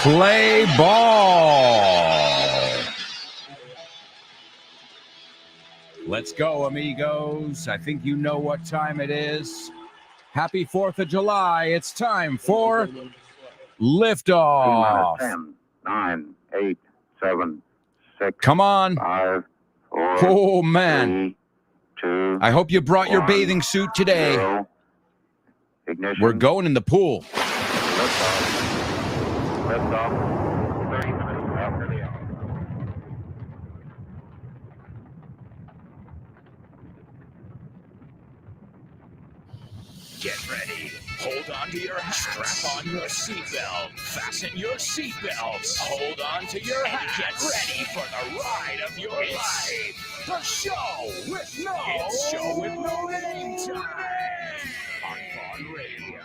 Play ball. Let's go, amigos. I think you know what time it is. Happy 4th of July. It's time for liftoff. 10, 9, 8, 7, 6. Come on. 5, 4. Oh, man. 3, 2. I hope you brought your 1, bathing suit today. 0. Ignition. We're going in the pool. Liftoff. Liftoff. 30 minutes after the hour. Get ready. Hold on to your hats. Strap on your seatbelt. Fasten your seatbelts. Hold on to your hats. Get ready for the ride of your life. The show with no name tag on Fun Radio.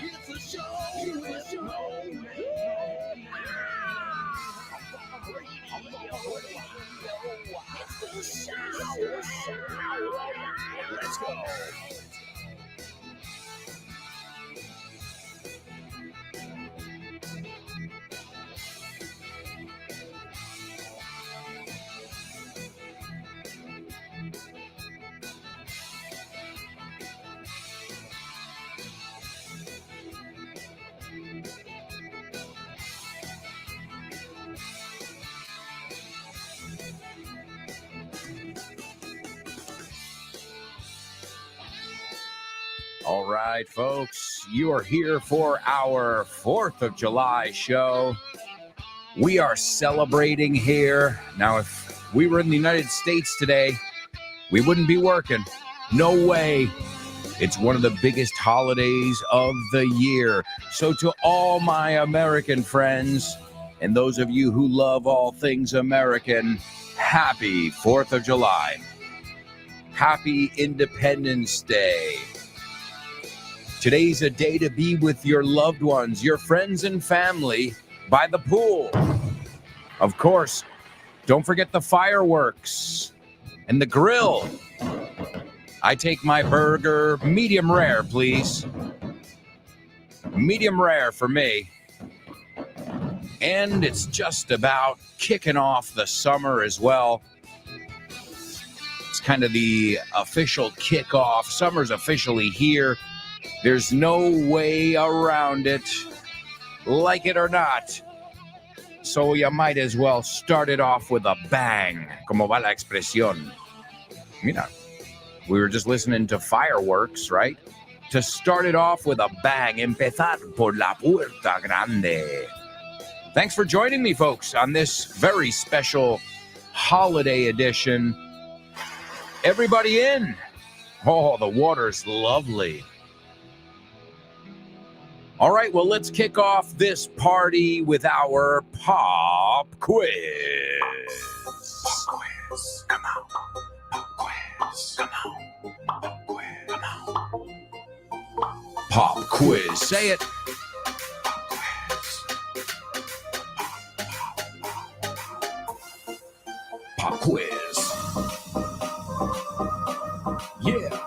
It's the show with no name tag. It's the show. Let's go. All right, folks, you are here for our 4th of July show. We are celebrating here. Now, if we were in the United States today, we wouldn't be working. No way. It's one of the biggest holidays of the year. So to all my American friends and those of you who love all things American, happy 4th of July. Happy Independence Day. Today's a day to be with your loved ones, your friends and family by the pool. Of course, don't forget the fireworks and the grill. I take my burger medium rare, please. Medium rare for me. And it's just about kicking off the summer as well. It's kind of the official kickoff. Summer's officially here. There's no way around it, like it or not. So you might as well start it off with a bang. Como va la expresión? Mira, we were just listening to fireworks, right? To start it off with a bang. Empezar por la puerta grande. Thanks for joining me, folks, on this very special holiday edition. Everybody in. Oh, the water's lovely. All right, well, let's kick off this party with our pop quiz. Pop quiz. Come on. Pop quiz. Come on. Pop quiz. Come on. Pop quiz. Say it. Pop quiz. Yeah.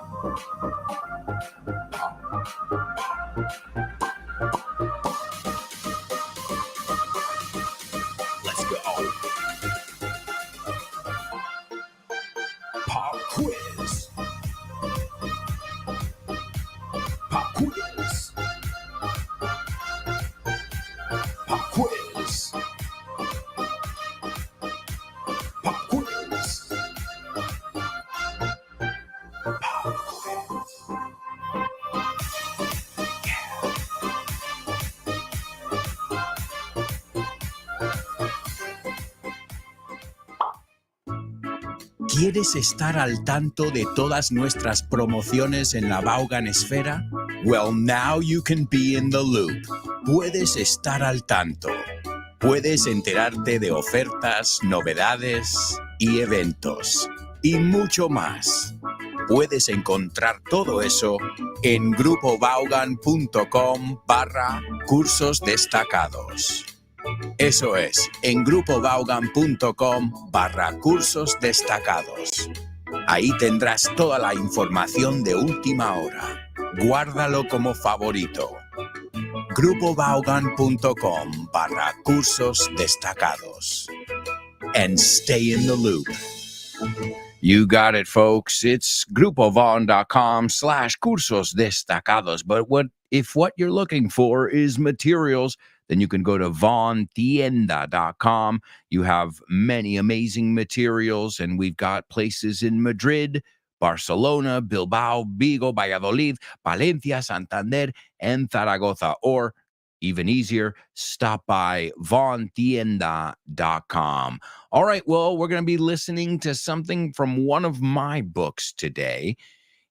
Pop quiz. Pop quiz. Pop quiz. Pop quiz. ¿Quieres estar al tanto de todas nuestras promociones en la Vaughan Esfera? Well, now you can be in the loop. Puedes estar al tanto. Puedes enterarte de ofertas, novedades y eventos. Y mucho más. Puedes encontrar todo eso en grupovaughan.com/cursos destacados. Eso es, en grupovaughan.com/cursos destacados. Ahí tendrás toda la información de última hora. Guárdalo como favorito. grupovaughan.com/cursos destacados. And stay in the loop. You got it, folks. It's grupovaughan.com/cursos destacados. But if what you're looking for is materials, then you can go to vaughantienda.com. You have many amazing materials, and we've got places in Madrid, Barcelona, Bilbao, Vigo, Valladolid, Valencia, Santander, and Zaragoza. Or even easier, stop by vaughantienda.com. All right, well, we're going to be listening to something from one of my books today.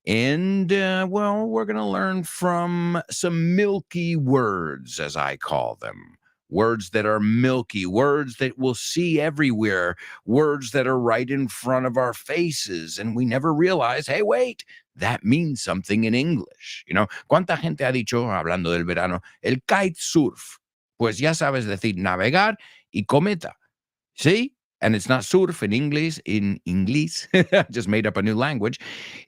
And, we're going to learn from some milky words, as I call them. Words that are milky, words that we'll see everywhere, words that are right in front of our faces, and we never realize, hey, wait, that means something in English. You know, ¿cuánta gente ha dicho, hablando del verano, el kitesurf? Pues ya sabes decir navegar y cometa. See? And it's not surf in English. In English, just made up a new language.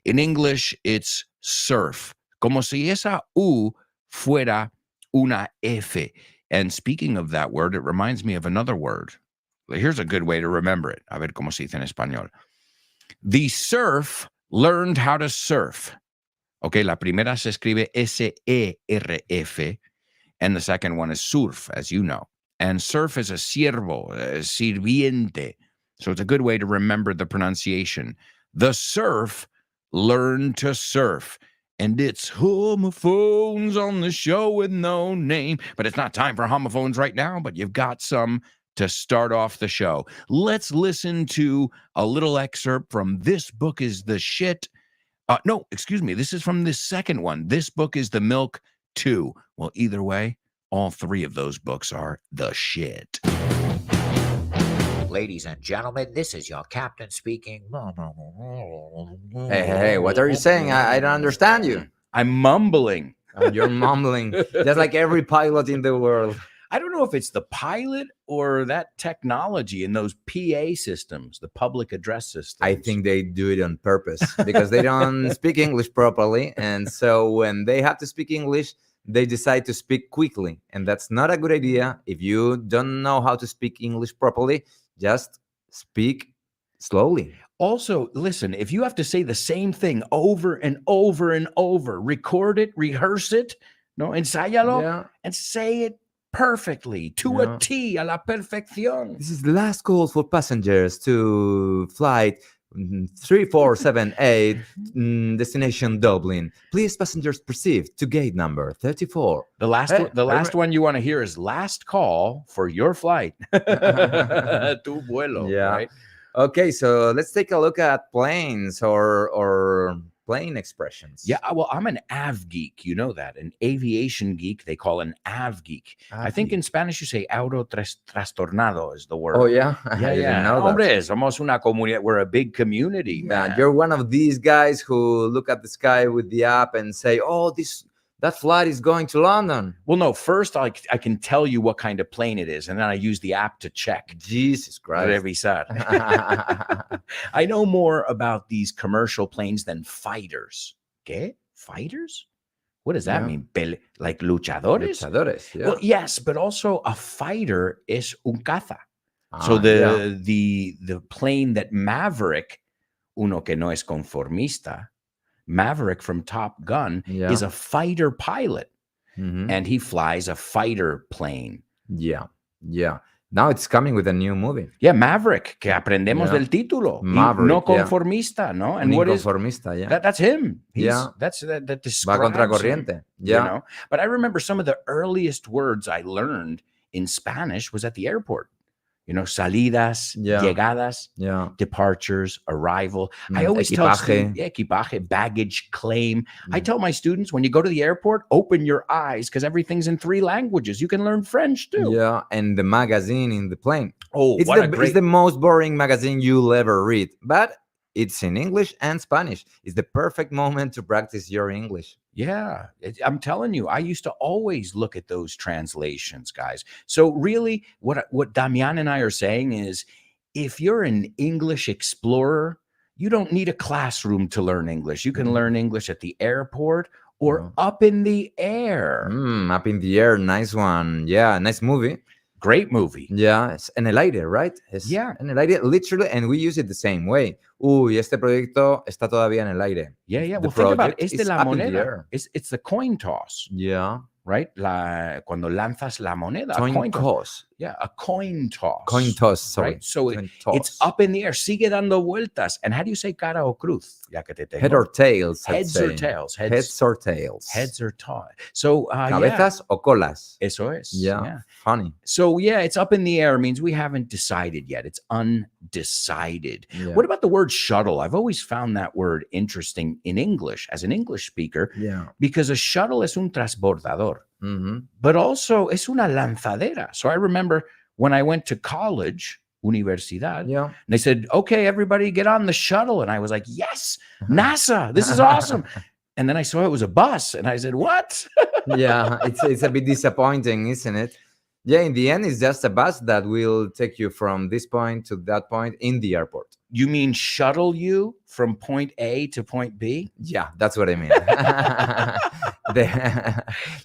In English, it's surf. Como si esa U fuera una F. And speaking of that word, it reminds me of another word. Here's a good way to remember it. A ver cómo se dice en español. The surf learned how to surf. Okay, la primera se escribe S-E-R-F, and the second one is surf, as you know. And surf is a siervo, sirviente. So it's a good way to remember the pronunciation. The surf learned to surf. And it's homophones on the show with no name. But it's not time for homophones right now, but you've got some to start off the show. Let's listen to a little excerpt from This Book is the Shit. No, excuse me. This is from the second one. This Book is the Milk 2. Well, either way, all three of those books are the shit. Ladies and gentlemen, this is your captain speaking. Hey, what are you saying? I don't understand you. I'm mumbling. You're mumbling, just like every pilot in the world. I don't know if it's the pilot or that technology in those PA systems, the public address systems. I think they do it on purpose because they don't speak English properly. And so when they have to speak English, they decide to speak quickly. And that's not a good idea. If you don't know how to speak English properly, just speak slowly. Also, listen, if you have to say the same thing over and over and over, record it, rehearse it, no, ensáyalo, and say it perfectly, to a T, a la perfección. This is the last call for passengers to flight 3478, destination Dublin. Please, passengers, proceed to gate number 34. The last one you want to hear is last call for your flight. Tu vuelo, right? Okay, so let's take a look at planes or plane expressions. Yeah, well, I'm an av geek. You know that. An aviation geek, they call an av geek. I think in Spanish you say auto trastornado is the word. Oh, yeah? I didn't know that. Hombre, somos una comunidad. We're a big community, man. You're one of these guys who look at the sky with the app and say, oh, that flight is going to London. Well, no, first I can tell you what kind of plane it is, and then I use the app to check. Jesus Christ. Revisar. I know more about these commercial planes than fighters. ¿Qué? Fighters? What does that mean? Like luchadores? Luchadores, yeah. Well, yes, but also a fighter is un caza. So the plane that Maverick, uno que no es conformista, Maverick from Top Gun Yeah. is a fighter pilot, Mhm. and he flies a fighter plane. Yeah. Yeah. Now it's coming with a new movie. Yeah, Maverick, que aprendemos Yeah. del título. Y Maverick, no yeah. conformista, no? Un And what is inconformista, yeah. that's him. Yeah. That Va describes contra him, corriente. you Yeah. know. But I remember some of the earliest words I learned in Spanish was at the airport. You know, salidas, Yeah. llegadas, Yeah. departures, arrival. I always tell Equipaje. students, equipaje, baggage, claim. I Mm. tell my students, when you go to the airport, open your eyes because everything's in 3 languages. You can learn French too. Yeah, and the magazine in the plane. Oh, It's what a it's great the most boring magazine you'll ever read, but it's in English and Spanish. It's the perfect moment to practice your English. Yeah, I'm telling you, I used to always look at those translations, guys. So really, what Damian and I are saying is, if you're an English explorer, you don't need a classroom to learn English. You can Mhm. learn English at the airport or Yeah. up in the air. Up in the air, nice one. Yeah, nice movie. Great movie. Yeah, es en el aire, right? Es Yeah. en el aire, literally, and we use it the same way. Uy, este proyecto está todavía en el aire. Yeah, yeah. The Well, think about it. project Es de is la up in the moneda. air. It's the coin toss, Yeah, right? Cuando lanzas la moneda. a coin toss. toss. Yeah, a coin toss. Coin toss, sorry. Right? So Coin it's toss. up in the air. Sigue dando vueltas. And how do you say cara o cruz? Ya que te tengo. Head or tails, I'd Heads or say. tails. Heads or tails. Heads or tails. So, yeah. Cabezas o colas. Eso es. Yeah, funny. So, yeah, it's up in the air means we haven't decided yet. It's undecided. Yeah. What about the word shuttle? I've always found that word interesting in English as an English speaker Yeah. because a shuttle es un transbordador, Mhm. but also es una lanzadera. So I remember when I went to college, universidad, Yeah. and they said, okay, everybody get on the shuttle. And I was like, yes, NASA, this is awesome. And then I saw it was a bus and I said, what? Yeah, it's a bit disappointing, isn't it? Yeah, in the end, it's just a bus that will take you from this point to that point in the airport. You mean shuttle you from point A to point B? Yeah, that's what I mean.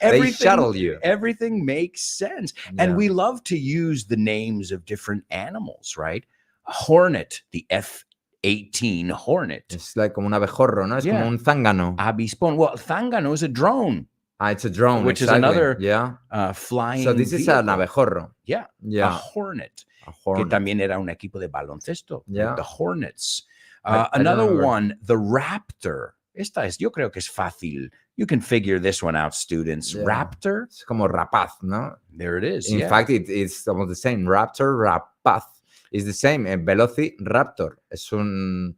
They shuttle you. Everything makes sense. And Yeah. we love to use the names of different animals, right? Hornet, the F-18 Hornet. It's like como un abejorro, ¿no? Es Yeah. como un zángano. Avispón. Well, Zángano is a drone, It's a drone, which is exactly. another Yeah. flying So this is vehicle. an abejorro. Yeah, a Yeah. Hornet. A Que hornet. también era un equipo de baloncesto. like Yeah. The Hornets. I don't Another remember. one, the Raptor. Esta es, yo creo que es fácil. You can figure this one out, students. Yeah. Raptor. Es como rapaz, ¿no? There it is. In yeah. fact, it's almost the same. Raptor, rapaz. It's the same. Velociraptor. Es un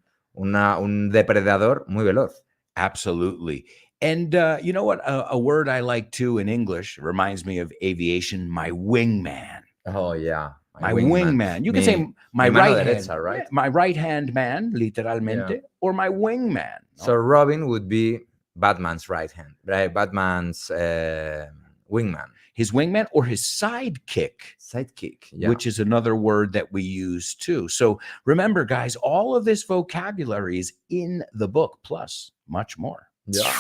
depredador muy veloz. Absolutely. And you know what? A word I like too in English reminds me of aviation. My wingman. Oh, yeah. My wingman. You can say my mi mano right hand. derecha, right? Yeah, my right hand man, literalmente, or my wingman. ¿no? So Robin would be Batman's right hand, right? Batman's wingman. His wingman or his sidekick, Sidekick. Yeah. which is another word that we use too. So remember, guys, all of this vocabulary is in the book, plus much more. Yeah.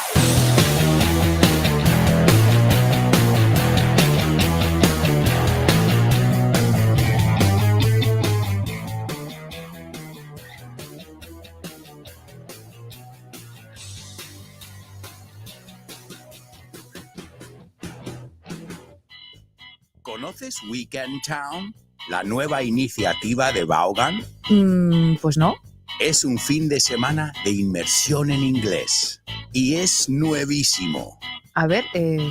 ¿Conoces Weekend Town? La nueva iniciativa de Vaughan. Pues no. Es un fin de semana de inmersión en inglés y es nuevísimo. A ver,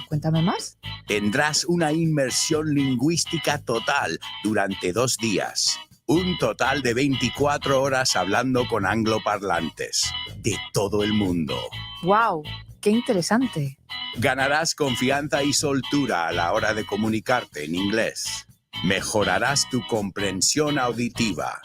cuéntame más. Tendrás una inmersión lingüística total durante 2 días. Un total de 24 horas hablando con angloparlantes de todo el mundo. ¡Wow! ¡Qué interesante! Ganarás confianza y soltura a la hora de comunicarte en inglés. Mejorarás tu comprensión auditiva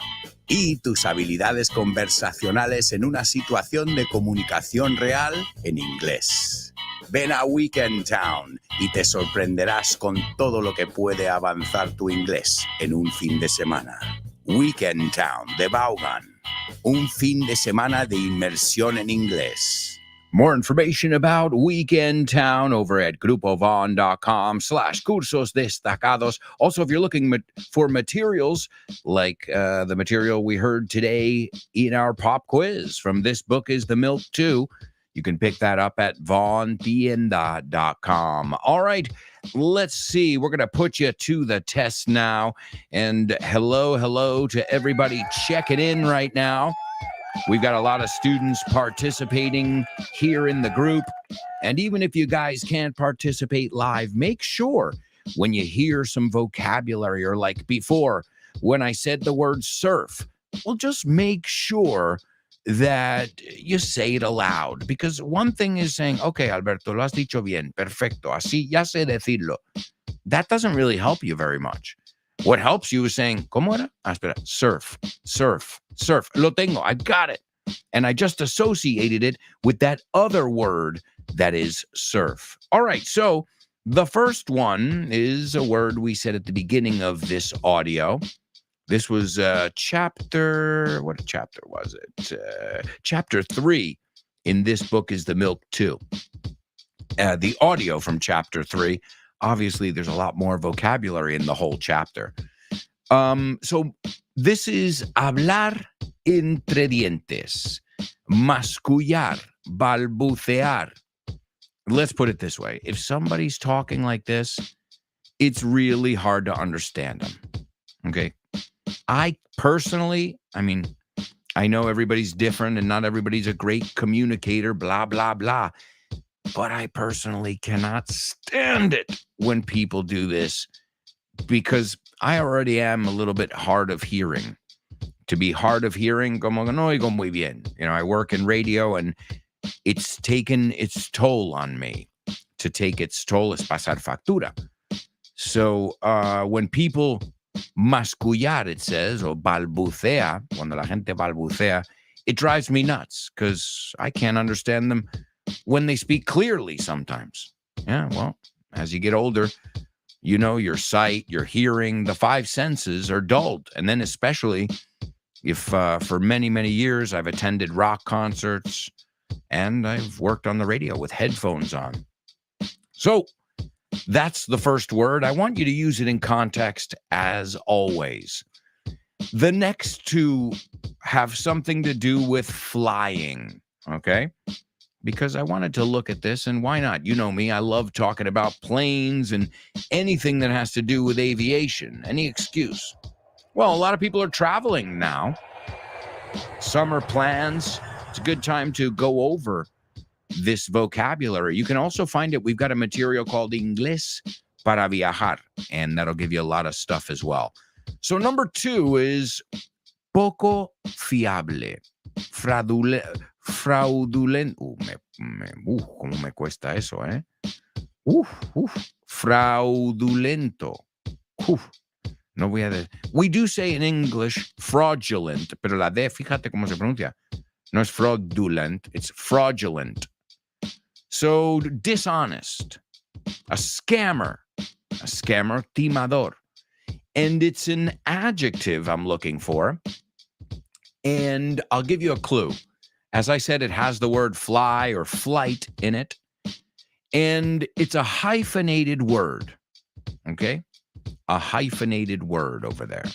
y tus habilidades conversacionales en una situación de comunicación real en inglés. Ven a Weekend Town y te sorprenderás con todo lo que puede avanzar tu inglés en un fin de semana. Weekend Town de Vaughan. Un fin de semana de inmersión en inglés. More information about Weekend Town over at grupovon.com/cursos destacados. Also, if you're looking for materials like the material we heard today in our pop quiz from This Book is the Milk Too, You can pick that up at vaughntienda.com. All right, let's see. We're going to put you to the test now. And hello to everybody checking in right now. We've got a lot of students participating here in the group. And even if you guys can't participate live, make sure when you hear some vocabulary, or like before, when I said the word surf, well, just make sure that you say it aloud. Because one thing is saying, okay, Alberto, lo has dicho bien, perfecto, así ya sé decirlo. That doesn't really help you very much. What helps you is saying, ¿cómo era? Espera, surf, surf, surf. Lo tengo, I got it. And I just associated it with that other word that is surf. All right, so the first one is a word we said at the beginning of this audio. This was chapter, what chapter was it? Chapter 3 in this book is The Milk 2. The audio from chapter 3, obviously there's a lot more vocabulary in the whole chapter. So this is hablar entre dientes, mascullar, balbucear. Let's put it this way. If somebody's talking like this, it's really hard to understand them. Okay? I personally, I know everybody's different and not everybody's a great communicator, blah, blah, blah. But I personally cannot stand it when people do this, because I already am a little bit hard of hearing. To be hard of hearing, como no oigo muy bien. You know, I work in radio and it's taken its toll on me. To take its toll es pasar factura. So when people mascullar, it says, or balbucea, cuando la gente balbucea, it drives me nuts because I can't understand them when they speak clearly sometimes. Yeah, well, as you get older, you know, your sight, your hearing, the five senses are dulled. And then especially if for many, many years I've attended rock concerts and I've worked on the radio with headphones on. So that's the first word. I want you to use it in context as always. The next two have something to do with flying, okay? Because I wanted to look at this, and why not? You know me, I love talking about planes and anything that has to do with aviation, any excuse. Well, a lot of people are traveling now. Summer plans. It's a good time to go over this vocabulary. You can also find it. We've got a material called Inglés para Viajar, and that'll give you a lot of stuff as well. So number 2 is poco fiable, fraudulento. ¿Cómo me cuesta eso, eh? Fraudulento. No voy a decir. We do say in English fraudulent, pero la D, fíjate cómo se pronuncia. No es fraudulent, it's fraudulent. So dishonest, a scammer, timador. And it's an adjective I'm looking for. And I'll give you a clue. As I said, it has the word fly or flight in it. And it's a hyphenated word. Okay? A hyphenated word over there.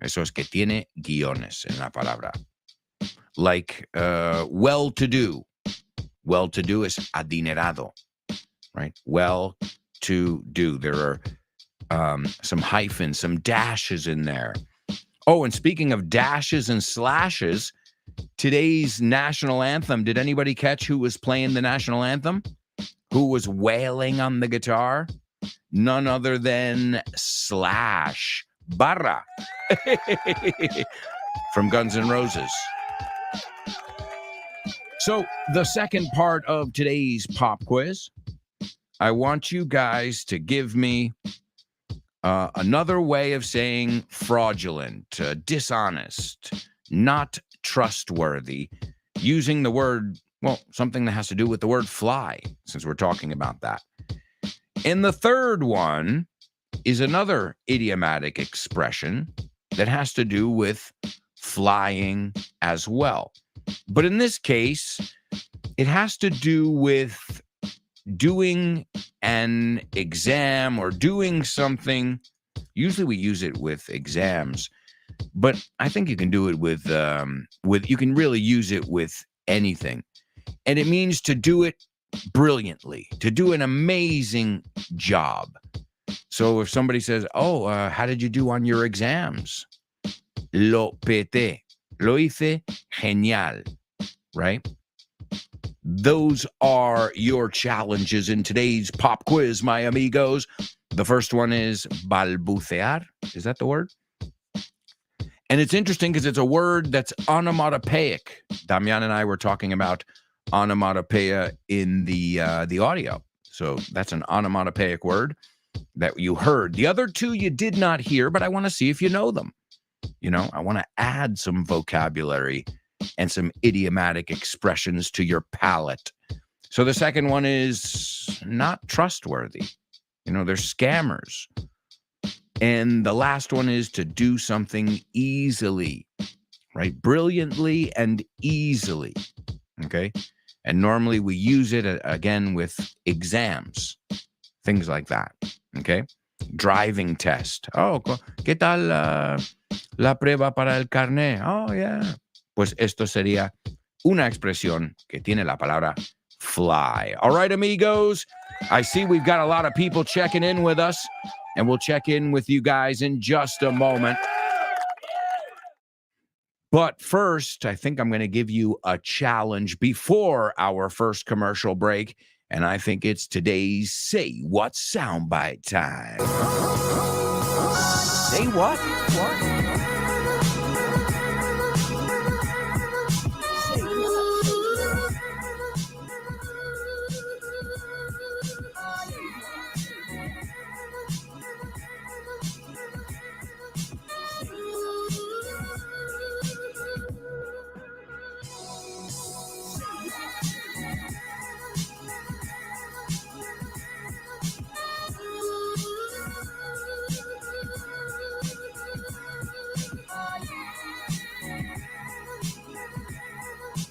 Eso es que tiene guiones en la palabra. Like well-to-do. Well-to-do is adinerado. Right? Well-to-do. There are some hyphens, some dashes in there. Oh, and speaking of dashes and slashes, today's national anthem, did anybody catch who was playing the national anthem? Who was wailing on the guitar? None other than Slash Barra from Guns N' Roses. So the second part of today's pop quiz, I want you guys to give me another way of saying fraudulent, dishonest, not trustworthy, using the word, well, something that has to do with the word fly, since we're talking about that. And the third one is another idiomatic expression that has to do with flying as well. But in this case, it has to do with doing an exam or doing something. Usually we use it with exams, but I think you can do it with you can really use it with anything. and it means to do it brilliantly, to do an amazing job. So if somebody says, "Oh, how did you do on your exams?" Lo pété. Lo hice genial, right? Those are your challenges in today's pop quiz, my amigos. The first one is balbucear. Is that the word? And it's interesting because it's a word that's onomatopoeic. Damian and I were talking about onomatopoeia in the audio. So that's an onomatopoeic word that you heard. The other two you did not hear, but I want to see if you know them. You know, I want to add some vocabulary and some idiomatic expressions to your palate. So the second one is not trustworthy. You know, they're scammers. And the last one is to do something easily, right? Brilliantly and easily. Okay. And normally we use it again with exams, things like that. Okay. Driving test. Oh, ¿qué tal la prueba para el carné? Oh, yeah. Pues esto sería una expresión que tiene la palabra fly. All right, amigos. I see we've got a lot of people checking in with us, and we'll check in with you guys in just a moment. But first, I think I'm going to give you a challenge before our first commercial break, and I think it's today's Say What soundbite time. Say what? What?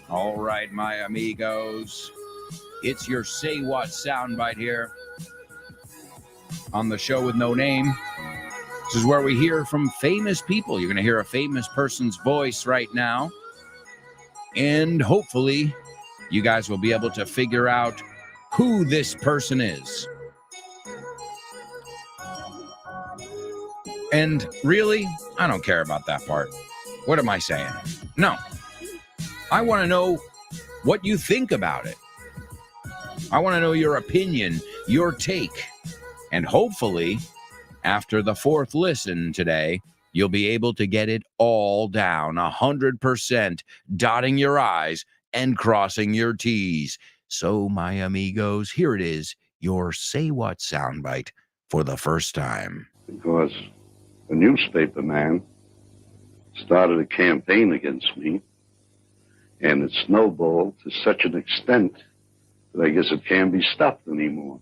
All right, my amigos. It's your Say What soundbite here on the show with no name. This is where we hear from famous people. You're going to hear a famous person's voice right now. And hopefully, you guys will be able to figure out who this person is. And really, I don't care about that part. What am I saying? No. I want to know what you think about it. I want to know your opinion, your take. And hopefully, after the fourth listen today, you'll be able to get it all down, 100%, dotting your I's and crossing your T's. So, my amigos, here it is, your Say What soundbite for the first time. Because a newspaper man started a campaign against me, and it snowballed to such an extent that I guess it can't be stopped anymore.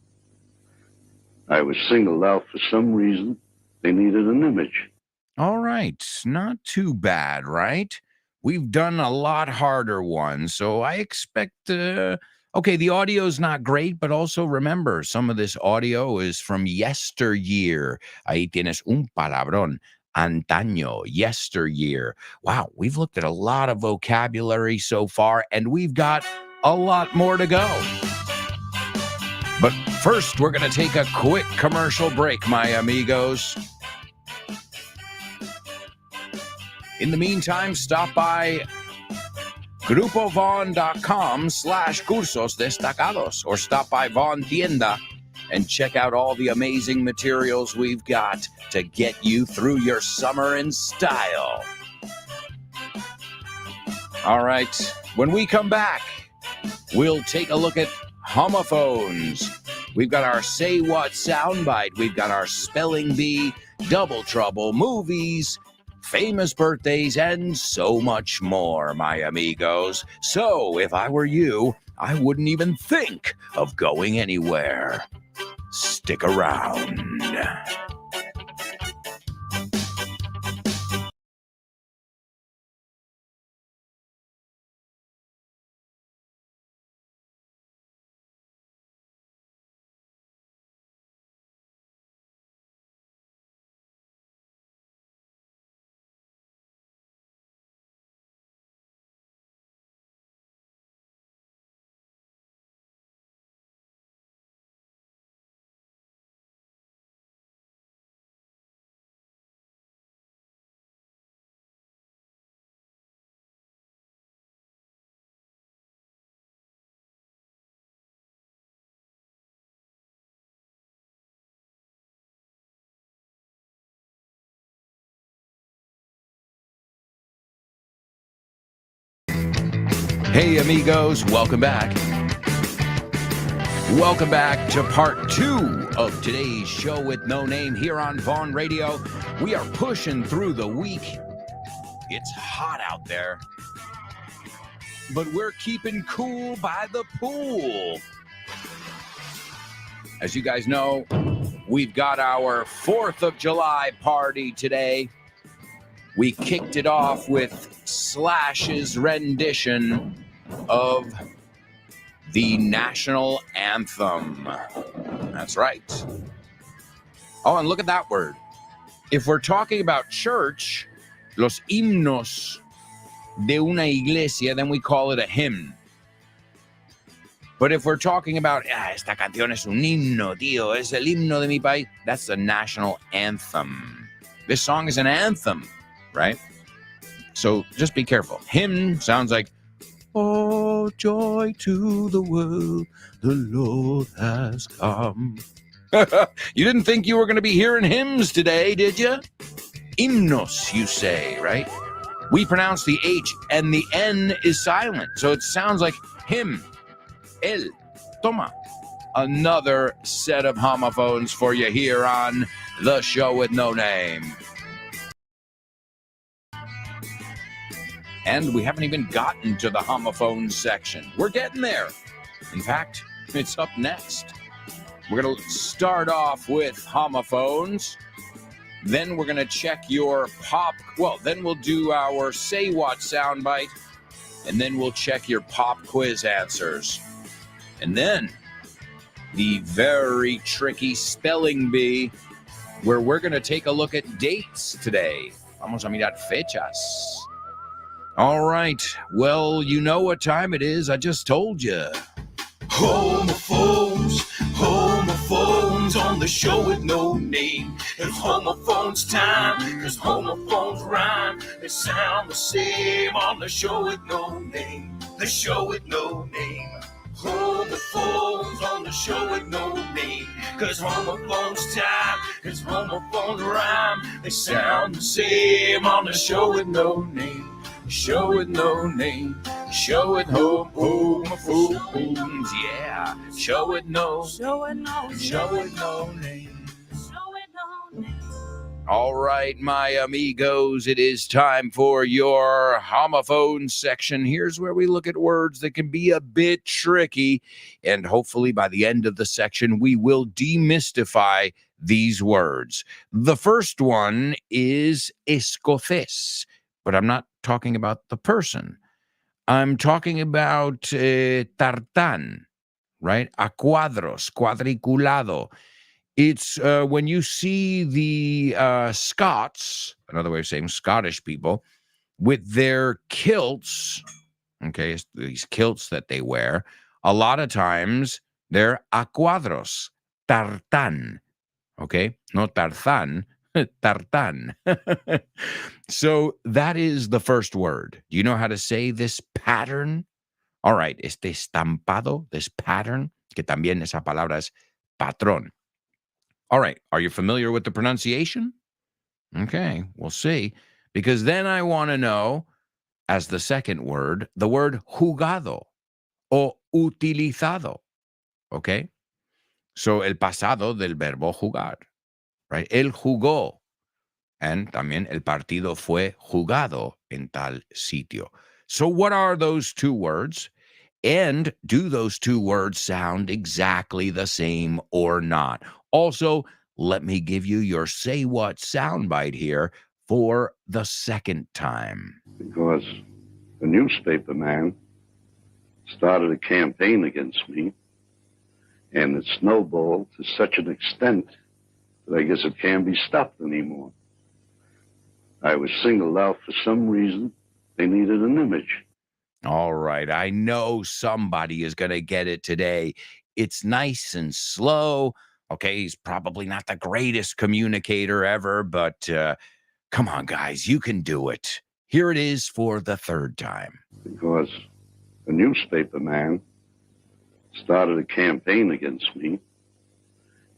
I was singled out for some reason. They needed an image. All right, not too bad, right? We've done a lot harder ones, so I expect, okay, the audio's not great, but also remember, some of this audio is from yesteryear. Ahí tienes un palabrón. Antaño, yesteryear. Wow, we've looked at a lot of vocabulary so far, and we've got a lot more to go. But first, we're going to take a quick commercial break, my amigos. In the meantime, stop by grupovon.com/cursos destacados or stop by Von Tienda and check out all the amazing materials we've got to get you through your summer in style. All right, when we come back, we'll take a look at homophones. We've got our Say What soundbite. We've got our spelling bee, double trouble, movies, famous birthdays, and so much more, my amigos. So, if I were you, I wouldn't even think of going anywhere. Stick around. Hey, amigos, welcome back. Welcome back to part 2 of today's show with no name here on Vaughn Radio. We are pushing through the week. It's hot out there, but we're keeping cool by the pool. As you guys know, we've got our 4th of July party today. We kicked it off with Slash's rendition of the national anthem. That's right. Oh, and look at that word. If we're talking about church, los himnos de una iglesia, then we call it a hymn. But if we're talking about, esta canción es un himno, tío, es el himno de mi país, that's the national anthem. This song is an anthem, right? So just be careful. Hymn sounds like, oh, joy to the world, the Lord has come. You didn't think you were going to be hearing hymns today, did you? Himnos, you say, right? We pronounce the H and the N is silent, so it sounds like hymn. El, toma. Another set of homophones for you here on The Show with No Name. And we haven't even gotten to the homophones section. We're getting there. In fact, it's up next. We're going to start off with homophones. Then we're going to check your pop. Well, then we'll do our Say What soundbite. And then we'll check your pop quiz answers. And then the very tricky spelling bee, where we're going to take a look at dates today. Vamos a mirar fechas. All right. Well, you know what time it is. I just told you. Homophones, homophones on the show with no name. It's homophones time, cause homophones rhyme. They sound the same on the show with no name. The show with no name. Homophones on the show with no name. Cause homophones time, cause homophones rhyme. They sound the same on the show with no name. Show with no name. Show with homophones, yeah. Show with no name. All right, my amigos, it is time for your homophone section. Here's where we look at words that can be a bit tricky, and hopefully by the end of the section, we will demystify these words. The first one is escocés, but I'm not talking about the person. I'm talking about tartán, right? A cuadros, cuadriculado. It's when you see the Scots, another way of saying Scottish people, with their kilts, okay, these kilts that they wear, a lot of times they're a cuadros, tartán, okay? No tarzán, tartán. So that is the first word. Do you know how to say this pattern? All right, este estampado, this pattern, que también esa palabra es patrón. All right, are you familiar with the pronunciation? Okay, we'll see. Because then I want to know, as the second word, the word jugado o utilizado. Okay? So el pasado del verbo jugar, right? Él jugó. And también el partido fue jugado en tal sitio. So what are those two words? And do those two words sound exactly the same or not? Also, let me give you your Say What soundbite here for the second time. Because the newspaper man started a campaign against me, and it snowballed to such an extent that I guess it can't be stopped anymore. I was singled out for some reason. They needed an image. All right, I know somebody is going to get it today. It's nice and slow. Okay, he's probably not the greatest communicator ever, but come on, guys, you can do it. Here it is for the third time. Because the newspaper man started a campaign against me,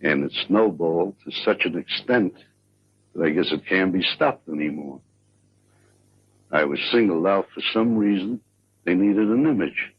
and it snowballed to such an extent that I guess it can't be stopped anymore. I was singled out for some reason. They needed an image.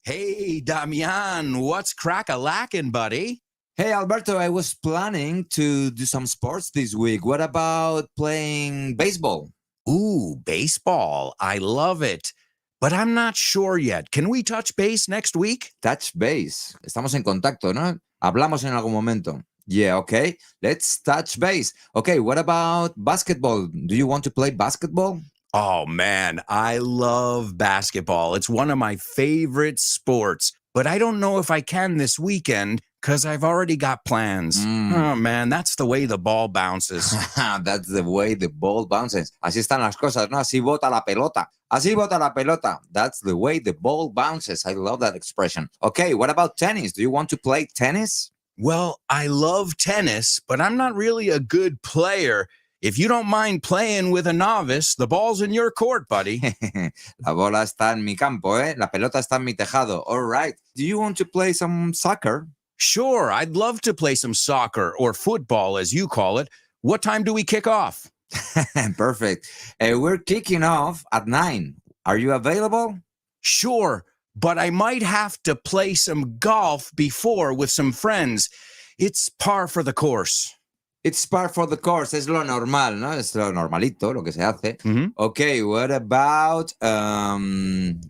Hey, Damian, what's crack-a-lackin', buddy? Hey, Alberto, I was planning to do some sports this week. What about playing baseball? Ooh, baseball. I love it. But I'm not sure yet. Can we touch base next week? Touch base. Estamos en contacto, ¿no? Hablamos en algún momento. Yeah, okay. Let's touch base. Okay, what about basketball? Do you want to play basketball? Oh, man, I love basketball. It's one of my favorite sports. But I don't know if I can this weekend because I've already got plans. Oh, man, that's the way the ball bounces. That's the way the ball bounces. Así están las cosas, ¿no? Así bota la pelota. Así bota la pelota. That's the way the ball bounces. I love that expression. Okay, what about tennis? Do you want to play tennis? Well, I love tennis, but I'm not really a good player. If you don't mind playing with a novice, the ball's in your court, buddy. La bola está en mi campo, ¿eh? La pelota está en mi tejado. All right. Do you want to play some soccer? Sure, I'd love to play some soccer or football, as you call it. What time do we kick off? Perfect. We're kicking off at 9. Are you available? Sure, but I might have to play some golf before with some friends. It's par for the course. It's par for the course. Es lo normal, ¿no? Es lo normalito, lo que se hace. Mhm. Okay, what about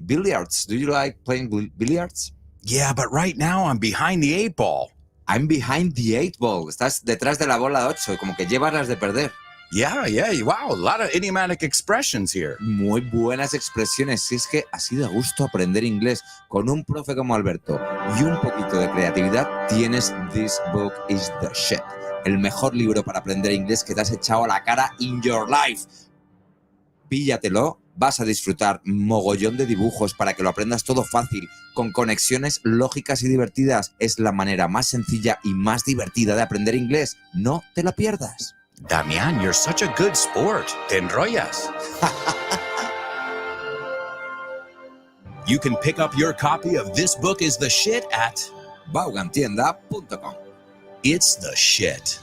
billiards? Do you like playing billiards? Yeah, but right now I'm behind the 8 ball. I'm behind the 8 ball. Estás detrás de la bola 8, como que llevas las de perder. Yeah, wow, a lot of idiomatic expressions here. Muy buenas expresiones. Si es que así da gusto aprender inglés con un profe como Alberto y un poquito de creatividad, tienes This Book is the Shit. El mejor libro para aprender inglés que te has echado a la cara in your life. Píllatelo, vas a disfrutar mogollón de dibujos para que lo aprendas todo fácil, con conexiones lógicas y divertidas. Es la manera más sencilla y más divertida de aprender inglés. No te la pierdas. Damian, you're such a good sport. Te enrollas. You can pick up your copy of This Book is the Shit at Vaughantienda.com. It's the Shit.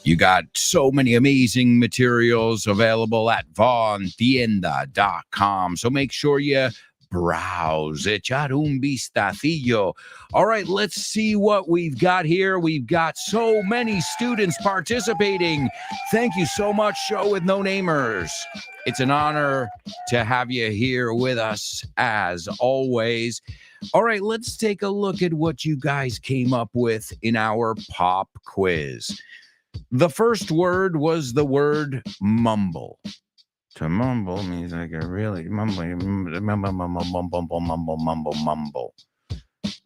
You got so many amazing materials available at vaughantienda.com. So make sure you browse, echar un vistacillo. All right, let's see what we've got here. We've got so many students participating. Thank you so much, Show with No Namers. It's an honor to have you here with us, as always. All right, let's take a look at what you guys came up with in our pop quiz. The first word was the word mumble. To mumble means like a really mumble,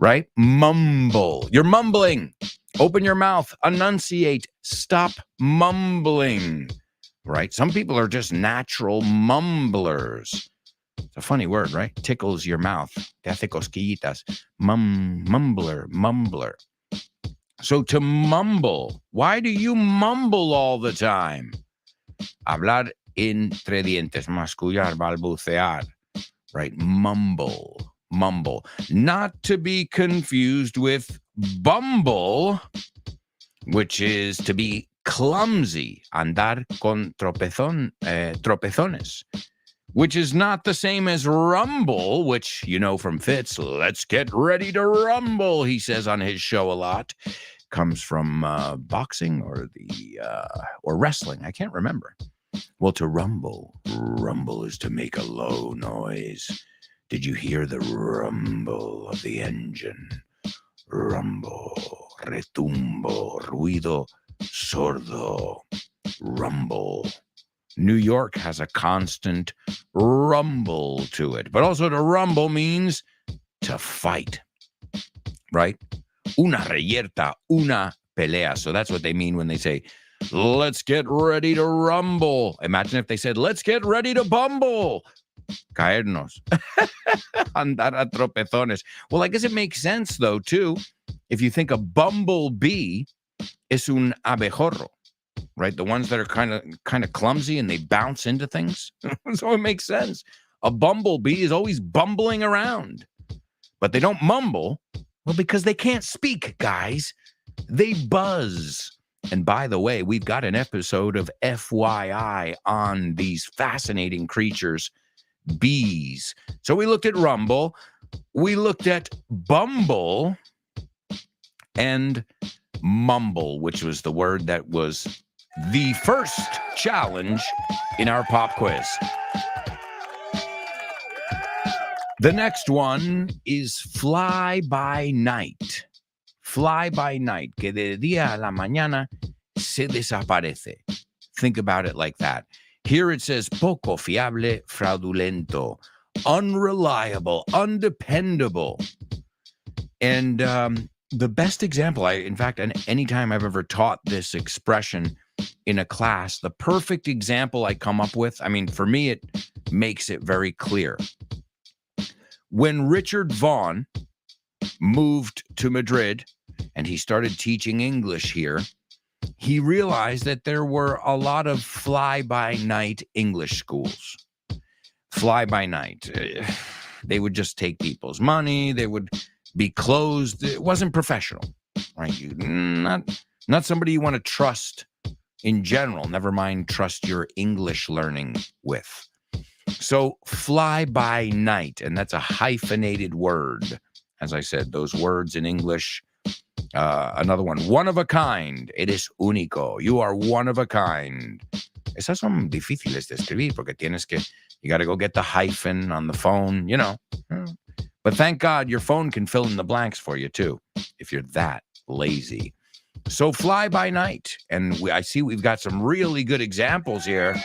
right? Mumble. You're mumbling. Open your mouth. Enunciate. Stop mumbling. Right? Some people are just natural mumblers. It's a funny word, right? Tickles your mouth. Te hace cosquillitas. Mumbler. So to mumble, why do you mumble all the time? Hablar entre dientes, mascullar, balbucear, right? Mumble. Not to be confused with bumble, which is to be clumsy, andar con tropezones, which is not the same as rumble, which you know from Fitz. Let's get ready to rumble, he says on his show a lot. Comes from boxing or wrestling. I can't remember. Well, to rumble is to make a low noise. Did you hear the rumble of the engine? Rumble, retumbo, ruido, sordo, rumble. New York has a constant rumble to it. But also to rumble means to fight, right? Una reyerta, una pelea. So that's what they mean when they say, let's get ready to rumble. Imagine if they said, let's get ready to bumble. Caernos. Andar a tropezones. Well, I guess it makes sense, though, too. If you think a bumblebee es un abejorro, right? The ones that are kind of clumsy and they bounce into things. So it makes sense. A bumblebee is always bumbling around. But they don't mumble. Well, because they can't speak, guys. They buzz. And by the way, we've got an episode of FYI on these fascinating creatures, bees. So we looked at rumble, we looked at bumble, and mumble, which was the word that was the first challenge in our pop quiz. The next one is fly by night. Fly by night, que de día a la mañana se desaparece. Think about it like that. Here it says poco fiable, fraudulento, unreliable, undependable. And the best example, in fact, anytime I've ever taught this expression in a class, the perfect example I come up with, I mean, for me, it makes it very clear. When Richard Vaughan moved to Madrid and he started teaching English here, he realized that there were a lot of fly-by-night English schools. Fly-by-night. They would just take people's money. They would be closed. It wasn't professional, right? Not somebody you want to trust in general, never mind trust your English learning with. So fly by night, and that's a hyphenated word. As I said, those words in English, another one of a kind. Eres único. You are one of a kind. Esas son difíciles de escribir porque you got to go get the hyphen on the phone, you know. But thank God your phone can fill in the blanks for you too, if you're that lazy. So fly by night. And I see we've got some really good examples here.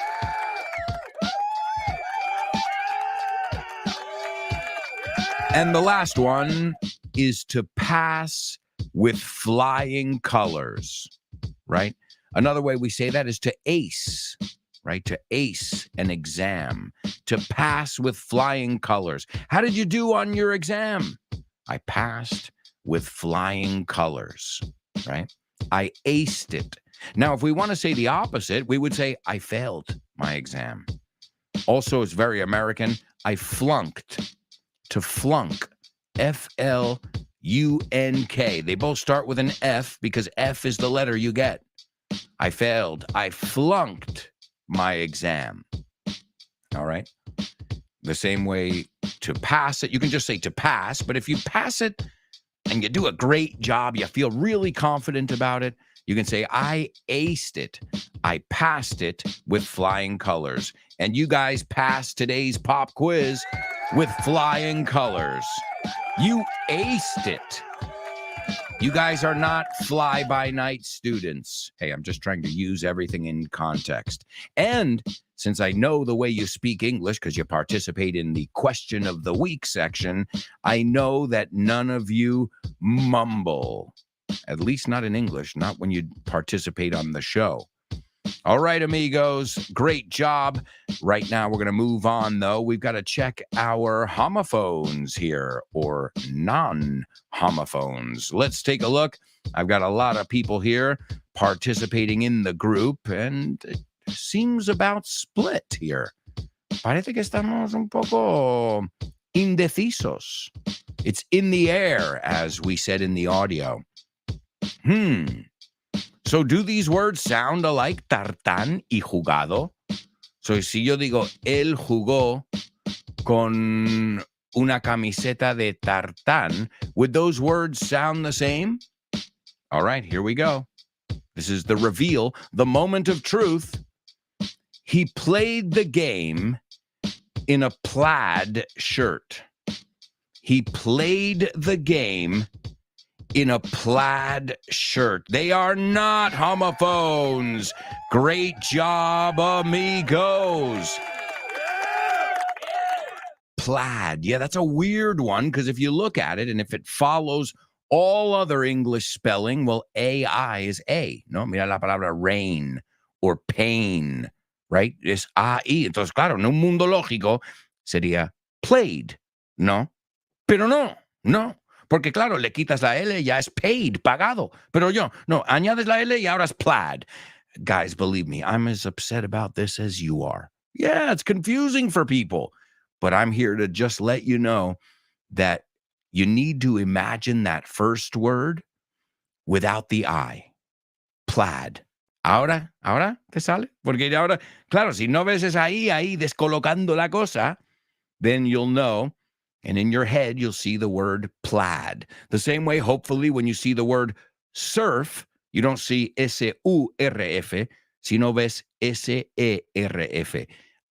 And the last one is to pass with flying colors, right? Another way we say that is to ace, right? To ace an exam, to pass with flying colors. How did you do on your exam? I passed with flying colors, right? I aced it. Now, if we want to say the opposite, we would say I failed my exam. Also, it's very American. I flunked. To flunk, F-L-U-N-K. They both start with an F because F is the letter you get. I failed. I flunked my exam. All right. The same way to pass it, you can just say to pass, but if you pass it and you do a great job, you feel really confident about it, you can say, I aced it. I passed it with flying colors. And you guys passed today's pop quiz with flying colors. You aced it. You guys are not fly-by-night students. Hey, I'm just trying to use everything in context. And since I know the way you speak English, because you participate in the question of the week section, I know that none of you mumble. At least not in English, not when you participate on the show. All right, amigos, great job. Right now, we're going to move on, though. We've got to check our homophones here, or non-homophones. Let's take a look. I've got a lot of people here participating in the group, and it seems about split here. Parece que estamos un poco indecisos. It's in the air, as we said in the audio. So do these words sound alike, tartán y jugado? So si yo digo, él jugó con una camiseta de tartán, would those words sound the same? All right, here we go. This is the reveal, the moment of truth. He played the game in a plaid shirt. He played the game in a plaid shirt. They are not homophones. Great job, amigos. Plaid. Yeah, that's a weird one because if you look at it and if it follows all other English spelling, well, AI is A. No, mira la palabra rain or pain, right? Es AI. Entonces, claro, en un mundo lógico sería played, ¿no? Pero no. Porque, claro, le quitas la L, ya es paid, pagado. Pero no, añades la L y ahora es plaid. Guys, believe me, I'm as upset about this as you are. Yeah, it's confusing for people. But I'm here to just let you know that you need to imagine that first word without the I. plaid. Ahora te sale. Porque ahora, claro, si no ves es ahí, descolocando la cosa, then you'll know. And in your head, you'll see the word plaid. The same way, hopefully, when you see the word surf, you don't see S-U-R-F, sino ves S-E-R-F.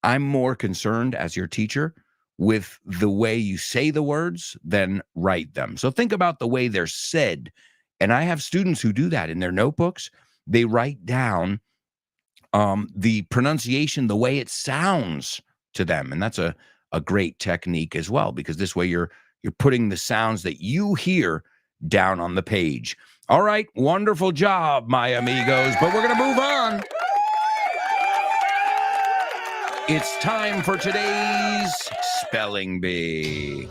I'm more concerned as your teacher with the way you say the words than write them. So think about the way they're said. And I have students who do that in their notebooks. They write down the pronunciation, the way it sounds to them. And that's a great technique as well, because this way you're putting the sounds that you hear down on the page. All right, wonderful job, my amigos, but we're going to move on. It's time for today's Spelling Bee.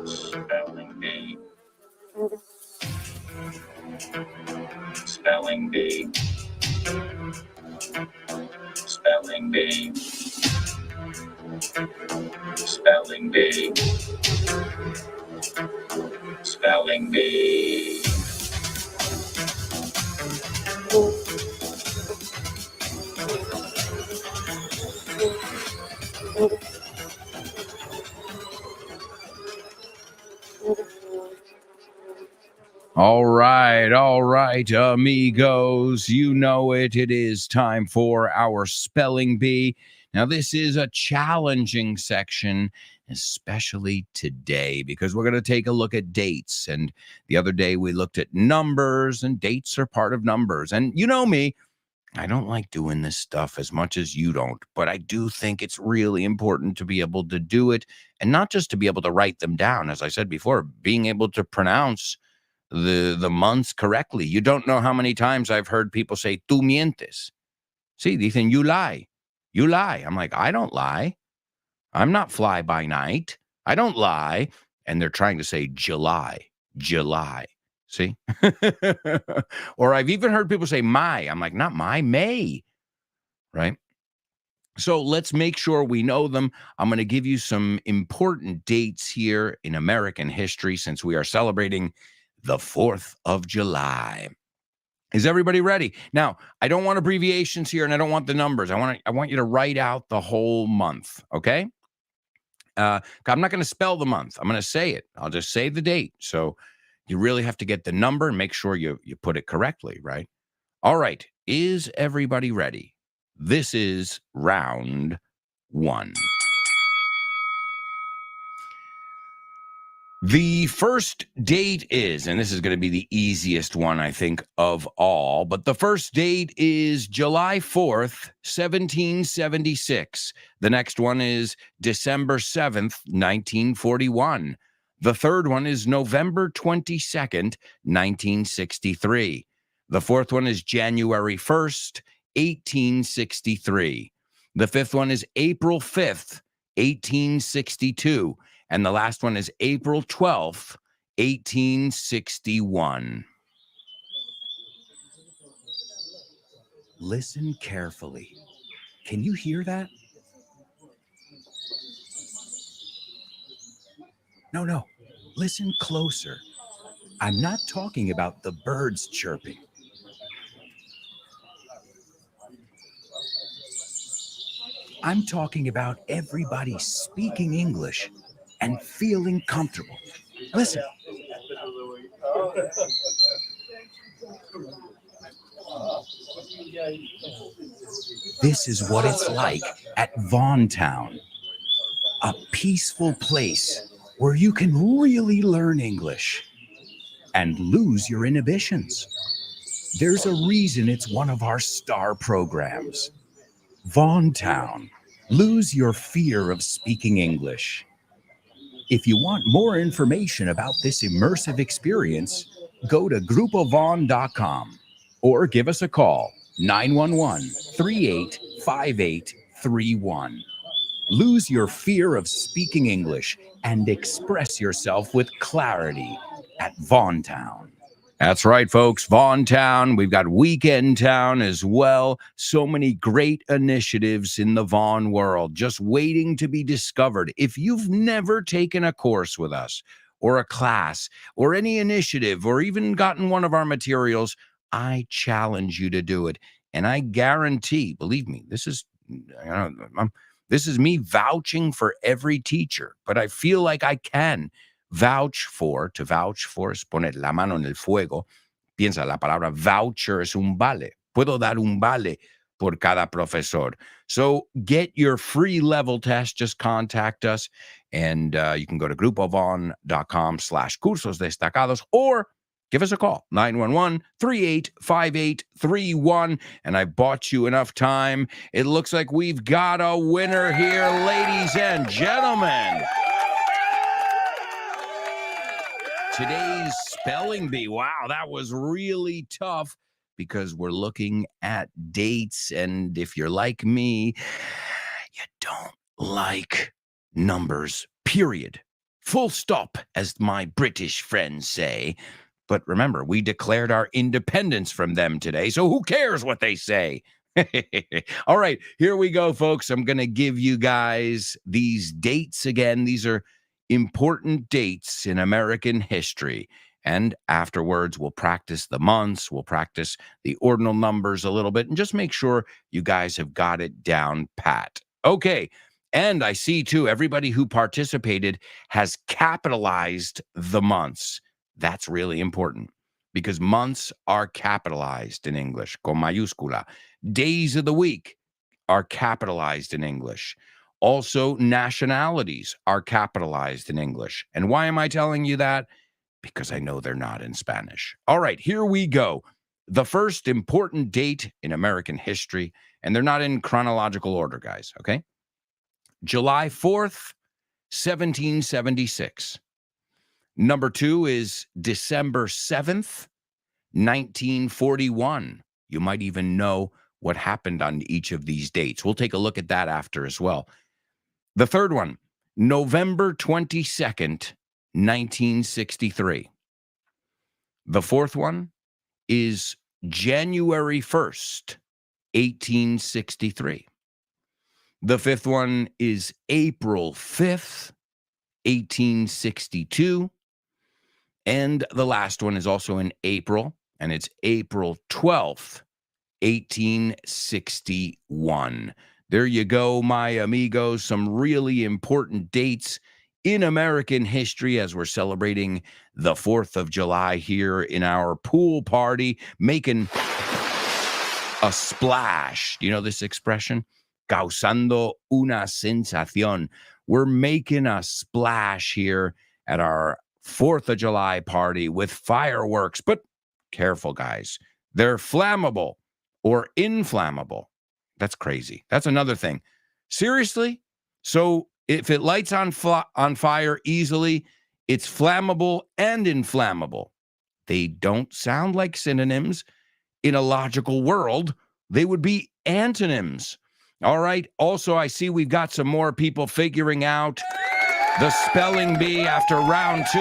Spelling Bee. Spelling Bee. Spelling Bee. Spelling Bee. Spelling Bee. All right, amigos. You know it. It is time for our Spelling Bee. Now, this is a challenging section, especially today, because we're going to take a look at dates. And the other day we looked at numbers, and dates are part of numbers. And you know me, I don't like doing this stuff as much as you don't, but I do think it's really important to be able to do it, and not just to be able to write them down. As I said before, being able to pronounce the months correctly. You don't know how many times I've heard people say, tú mientes. See, dicen, you lie. You lie. I'm like, I don't lie. I'm not fly by night. I don't lie. And they're trying to say July. See? Or I've even heard people say my. I'm like, not my, May. Right? So let's make sure we know them. I'm going to give you some important dates here in American history, since we are celebrating the 4th of July. Is everybody ready? Now, I don't want abbreviations here, and I don't want the numbers. I want you to write out the whole month, okay? I'm not going to spell the month. I'm going to say it. I'll just say the date. So you really have to get the number and make sure you put it correctly, right? All right. Is everybody ready? This is round 1. The first date is, and this is going to be the easiest one, I think, of all, but the first date is July 4th, 1776. The next one is December 7th, 1941. The third one is November 22nd, 1963. The fourth one is January 1st, 1863. The fifth one is April 5th, 1862. And the last one is April 12th, 1861. Listen carefully. Can you hear that? No. Listen closer. I'm not talking about the birds chirping. I'm talking about everybody speaking English and feeling comfortable. Listen. This is what it's like at Vaughan Town, a peaceful place where you can really learn English and lose your inhibitions. There's a reason it's one of our star programs. Vaughan Town, lose your fear of speaking English. If you want more information about this immersive experience, go to grupovon.com or give us a call, 911-385831. Lose your fear of speaking English and express yourself with clarity at Vaughan Town. That's right, folks. Vaughan Town. We've got Weekend Town as well. So many great initiatives in the Vaughan world just waiting to be discovered. If you've never taken a course with us or a class or any initiative or even gotten one of our materials, I challenge you to do it. And I guarantee, believe me, this is me vouching for every teacher, but I feel like I can to vouch for es poner la mano en el fuego. Piensa, la palabra voucher es un vale. Puedo dar un vale por cada profesor. So get your free level test. Just contact us, and you can go to grupovon.com/cursos destacados, or give us a call, 911-385831. And I bought you enough time. It looks like we've got a winner here, ladies and gentlemen. Today's spelling bee. Wow, that was really tough because we're looking at dates. And if you're like me, you don't like numbers, period. Full stop, as my British friends say. But remember, we declared our independence from them today, so who cares what they say? All right, here we go, folks. I'm going to give you guys these dates again. These are important dates in American history. And afterwards, we'll practice the months, we'll practice the ordinal numbers a little bit, and just make sure you guys have got it down pat. Okay, and I see, too, everybody who participated has capitalized the months. That's really important because months are capitalized in English, con mayúscula. Days of the week are capitalized in English. Also, nationalities are capitalized in English. And why am I telling you that? Because I know they're not in Spanish. All right, here we go. The first important date in American history, and they're not in chronological order, guys, okay? July 4th, 1776. Number 2 is December 7th, 1941. You might even know what happened on each of these dates. We'll take a look at that after as well. The third one, November 22nd, 1963. The fourth one is January 1st, 1863. The fifth one is April 5th, 1862. And the last one is also in April, and it's April 12th, 1861. There you go, my amigos. Some really important dates in American history as we're celebrating the 4th of July here in our pool party, making a splash. You know this expression? Causando una sensación. We're making a splash here at our 4th of July party with fireworks. But careful, guys. They're flammable or inflammable. That's crazy. That's another thing. Seriously? So if it lights on fire easily, it's flammable and inflammable. They don't sound like synonyms. In a logical world, they would be antonyms. All right. Also, I see we've got some more people figuring out the spelling bee after round 2.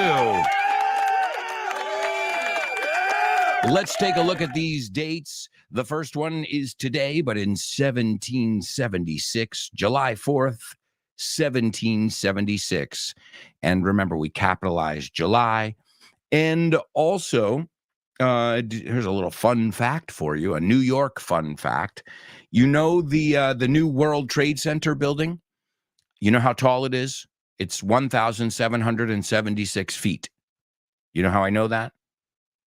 Let's take a look at these dates. The first one is today, but in 1776, July 4th, 1776. And remember, we capitalized July. And also, here's a little fun fact for you, a New York fun fact. You know the new World Trade Center building? You know how tall it is? It's 1,776 feet. You know how I know that?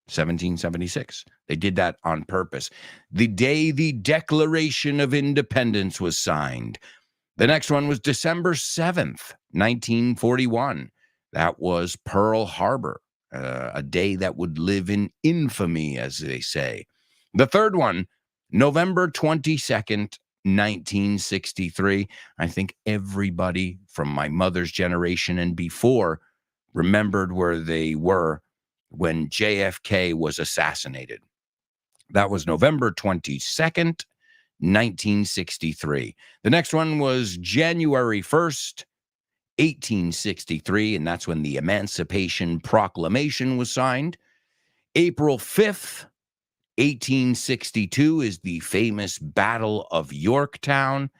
1776. They did that on purpose. The day the Declaration of Independence was signed. The next one was December 7th, 1941. That was Pearl Harbor, a day that would live in infamy, as they say. The third one, November 22nd, 1963. I think everybody from my mother's generation and before remembered where they were when JFK was assassinated. That was November 22nd, 1963. The next one was January 1st, 1863, and that's when the Emancipation Proclamation was signed. April 5th, 1862 is the famous Battle of Yorktown.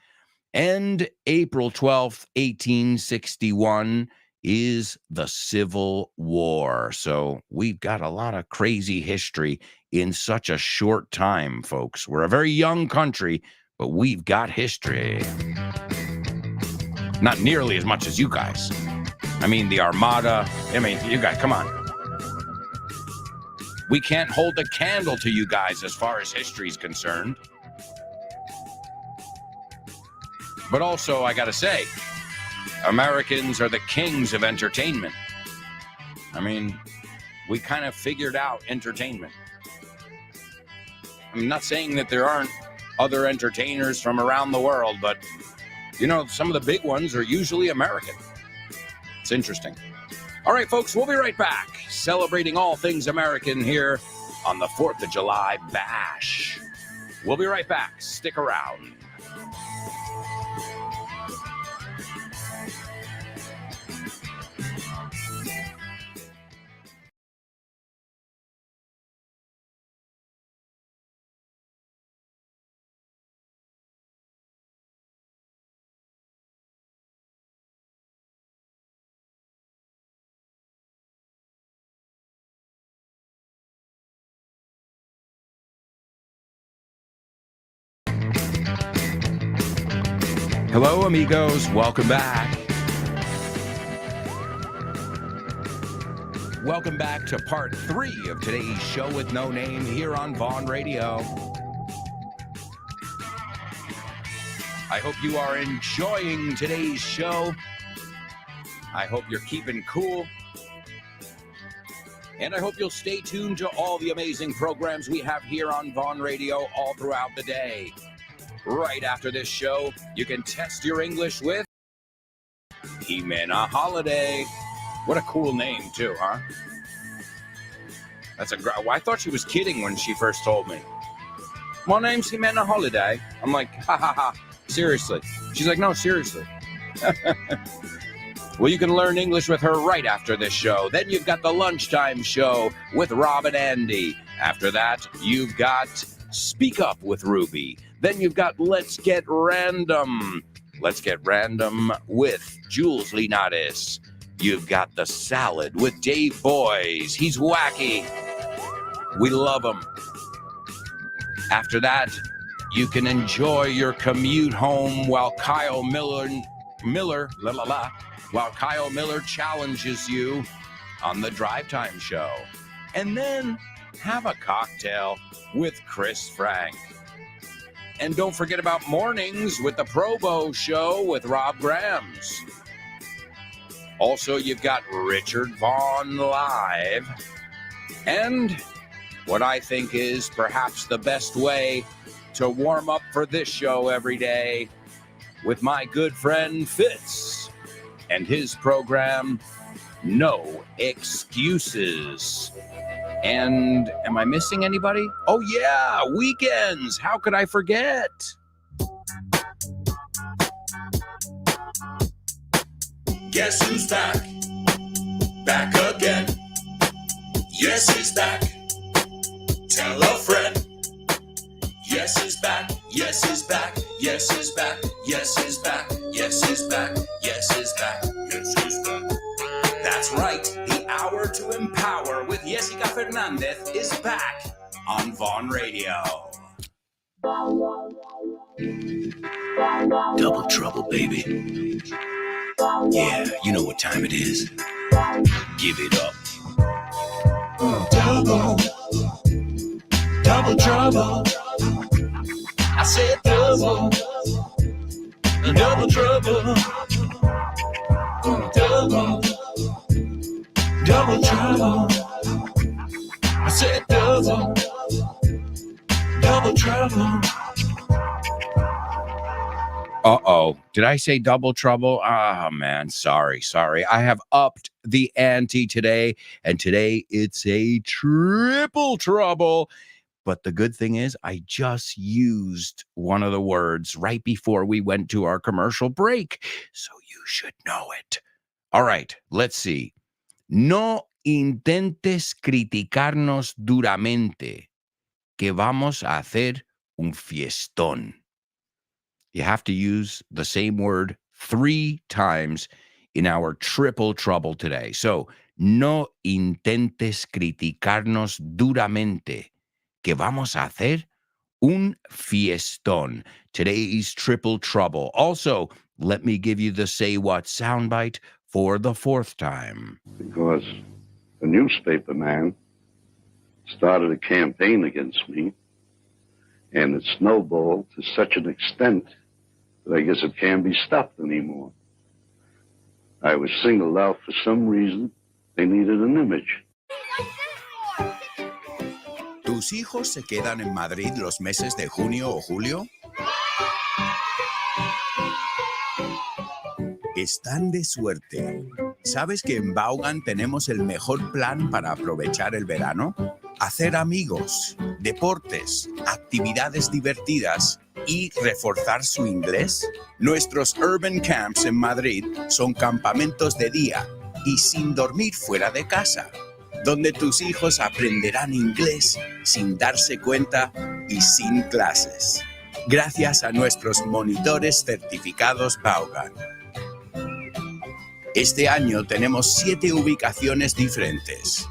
And April 12th, 1861 is the Civil War. So we've got a lot of crazy history in such a short time, folks. We're a very young country, but we've got history. Not nearly as much as you guys. I mean, the Armada. I mean, you guys, come on. We can't hold a candle to you guys as far as history is concerned. But also, I gotta say, Americans are the kings of entertainment. I mean, we kind of figured out entertainment. I'm not saying that there aren't other entertainers from around the world, but, you know, some of the big ones are usually American. It's interesting. All right, folks, we'll be right back, celebrating all things American here on the 4th of July Bash. We'll be right back. Stick around. Hello, amigos. Welcome back. Welcome back to part 3 of today's show with no name here on Vaughn Radio. I hope you are enjoying today's show. I hope you're keeping cool. And I hope you'll stay tuned to all the amazing programs we have here on Vaughn Radio all throughout the day. Right after this show, you can test your English with Jimena Holiday. What a cool name, too, huh? I thought she was kidding when she first told me. My name's Jimena Holiday. I'm like, ha ha ha, seriously. She's like, no, seriously. Well, you can learn English with her right after this show. Then you've got the lunchtime show with Rob and Andy. After that, you've got Speak Up with Ruby. Then you've got Let's Get Random. Let's Get Random with Jules Linares. You've got The Salad with Dave Boys. He's wacky. We love him. After that, you can enjoy your commute home while Kyle Miller challenges you on the Drive Time Show. And then have a cocktail with Chris Frank. And don't forget about mornings with the Probo Show with Rob Grams. Also, you've got Richard Vaughn Live. And what I think is perhaps the best way to warm up for this show every day with my good friend Fitz and his program, No Excuses. And am I missing anybody? Oh, yeah, weekends. How could I forget? Guess who's back? Back again. Yes, he's back. Tell a friend. Yes, he's back. Yes, he's back. Yes, he's back. Yes, he's back. Yes, he's back. Yes, he's back. Yes, he's back. That's right. The hour to empower with Jessica Fernandez is back on Vaughn Radio. Double trouble, baby. Yeah, you know what time it is. Give it up. Double trouble. I said double trouble. Double trouble. I said double trouble. Uh-oh. Did I say double trouble? Oh, man. Sorry. I have upped the ante today, and today it's a triple trouble. But the good thing is I just used one of the words right before we went to our commercial break, so you should know it. All right, let's see. No intentes criticarnos duramente, que vamos a hacer un fiestón. You have to use the same word 3 times in our triple trouble today. So, no intentes criticarnos duramente, que vamos a hacer un fiestón. Today's triple trouble. Also, let me give you the Say What soundbite for the fourth time. Because a newspaper man started a campaign against me, and it snowballed to such an extent that I guess it can't be stopped anymore. I was singled out for some reason. They needed an image. ¿Tus hijos se quedan en Madrid los meses de junio o julio? Están de suerte. ¿Sabes que en Vaughan tenemos el mejor plan para aprovechar el verano? Hacer amigos, deportes, actividades divertidas y reforzar su inglés. Nuestros urban camps en Madrid son campamentos de día y sin dormir fuera de casa, donde tus hijos aprenderán inglés sin darse cuenta y sin clases, gracias a nuestros monitores certificados Vaughan. Este año tenemos 7 ubicaciones diferentes,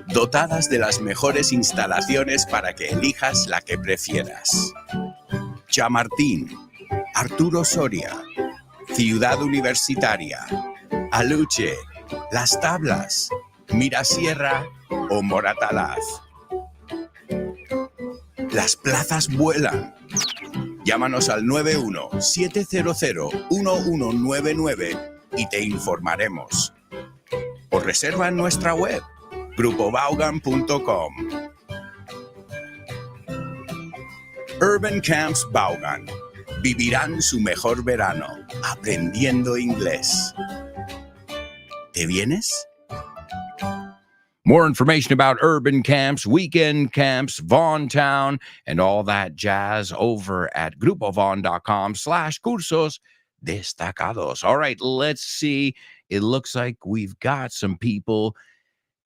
dotadas de las mejores instalaciones para que elijas la que prefieras. Chamartín, Arturo Soria, Ciudad Universitaria, Aluche, Las Tablas, Mirasierra o Moratalaz. Las plazas vuelan. Llámanos al 91-700-1199 y te informaremos. O reserva en nuestra web, grupovaughan.com. Urban Camps Vaughan. Vivirán su mejor verano aprendiendo inglés. ¿Te vienes? More information about urban camps, weekend camps, Vaughan Town, and all that jazz over at grupovaughan.com/cursos destacados. All right, let's see. It looks like we've got some people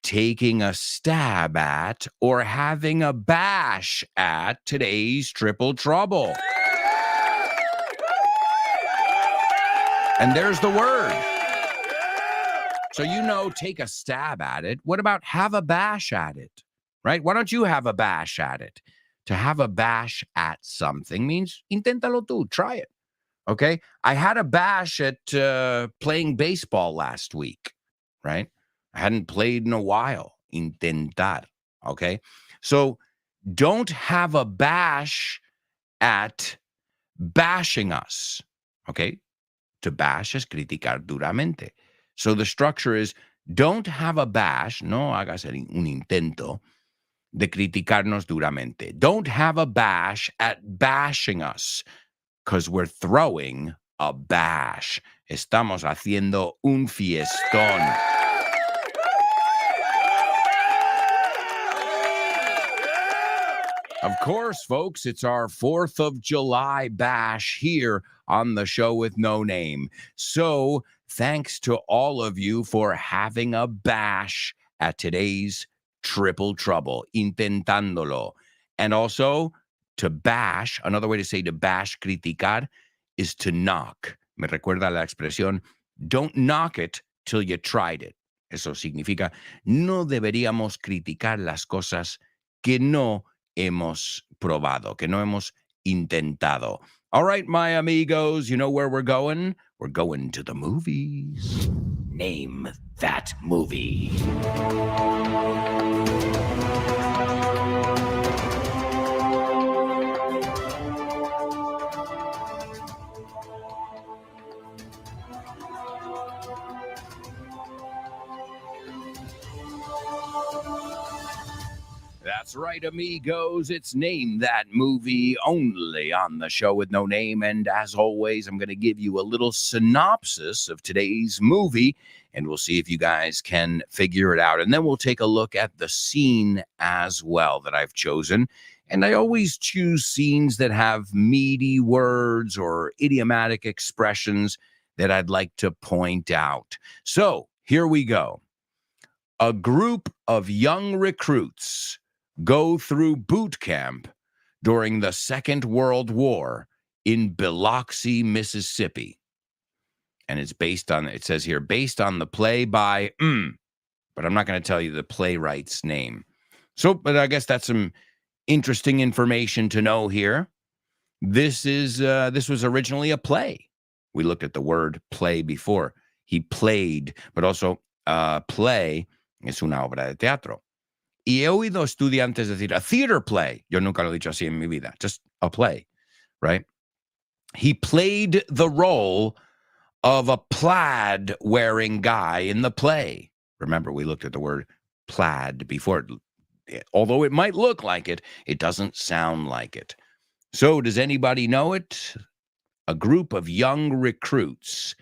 taking a stab at or having a bash at today's triple trouble. And there's the word. So, take a stab at it. What about have a bash at it, right? Why don't you have a bash at it? To have a bash at something means inténtalo tú, try it, okay? I had a bash at playing baseball last week, right? I hadn't played in a while. Intentar, okay? So, don't have a bash at bashing us, okay? To bash es criticar duramente. So the structure is, don't have a bash, no hagas un intento de criticarnos duramente. Don't have a bash at bashing us, because we're throwing a bash. Estamos haciendo un fiestón. Of course, folks, it's our 4th of July bash here on the show with no name. So thanks to all of you for having a bash at today's triple trouble, intentándolo. And also, to bash, another way to say to bash, criticar, is to knock. Me recuerda la expresión, don't knock it till you tried it. Eso significa, no deberíamos criticar las cosas que no hemos probado, que no hemos intentado. All right, my amigos, you know where we're going? We're going to the movies. Name that movie. That's right, amigos. It's Name That Movie, only on the show with no name. And as always, I'm going to give you a little synopsis of today's movie, and we'll see if you guys can figure it out. And then we'll take a look at the scene as well that I've chosen. And I always choose scenes that have meaty words or idiomatic expressions that I'd like to point out. So here we go. A group of young recruits go through boot camp during the Second World War in Biloxi, Mississippi. and it's based on, it says here, based on the play by, but I'm not going to tell you the playwright's name. So, but I guess that's some interesting information to know here. This was originally a play. We looked at the word play before. He played, but also play es una obra de teatro. Y he oído estudiantes decir a theater play. Yo nunca lo he dicho así en mi vida. Just a play, right? He played the role of a plaid-wearing guy in the play. Remember, we looked at the word plaid before. Although it might look like it, it doesn't sound like it. So does anybody know it? A group of young recruits,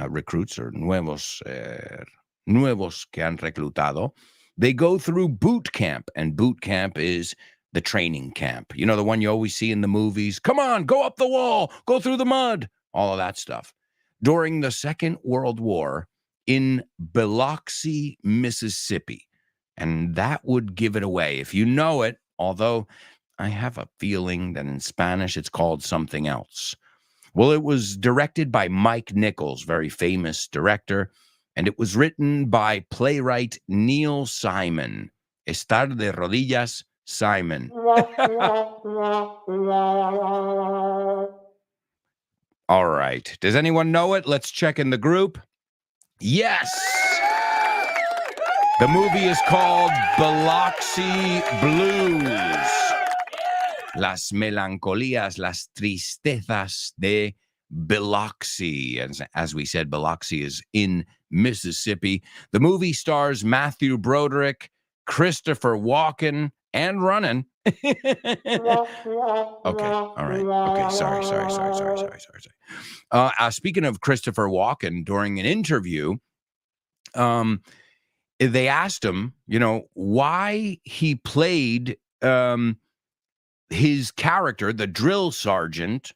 recruits or nuevos que han reclutado, they go through boot camp, and boot camp is the training camp. You know, the one you always see in the movies. Come on, go up the wall, go through the mud, all of that stuff. During the Second World War in Biloxi, Mississippi. And that would give it away. If you know it, although I have a feeling that in Spanish it's called something else. Well, it was directed by Mike Nichols, very famous director, and it was written by playwright Neil Simon. Estar de rodillas, Simon. All right. Does anyone know it? Let's check in the group. Yes. The movie is called Biloxi Blues. Las melancolías, las tristezas de Biloxi. As we said, Biloxi is in Mississippi. The movie stars Matthew Broderick, Christopher Walken, and running. Okay, all right. Okay, sorry. Speaking of Christopher Walken, during an interview, they asked him, why he played his character, the drill sergeant,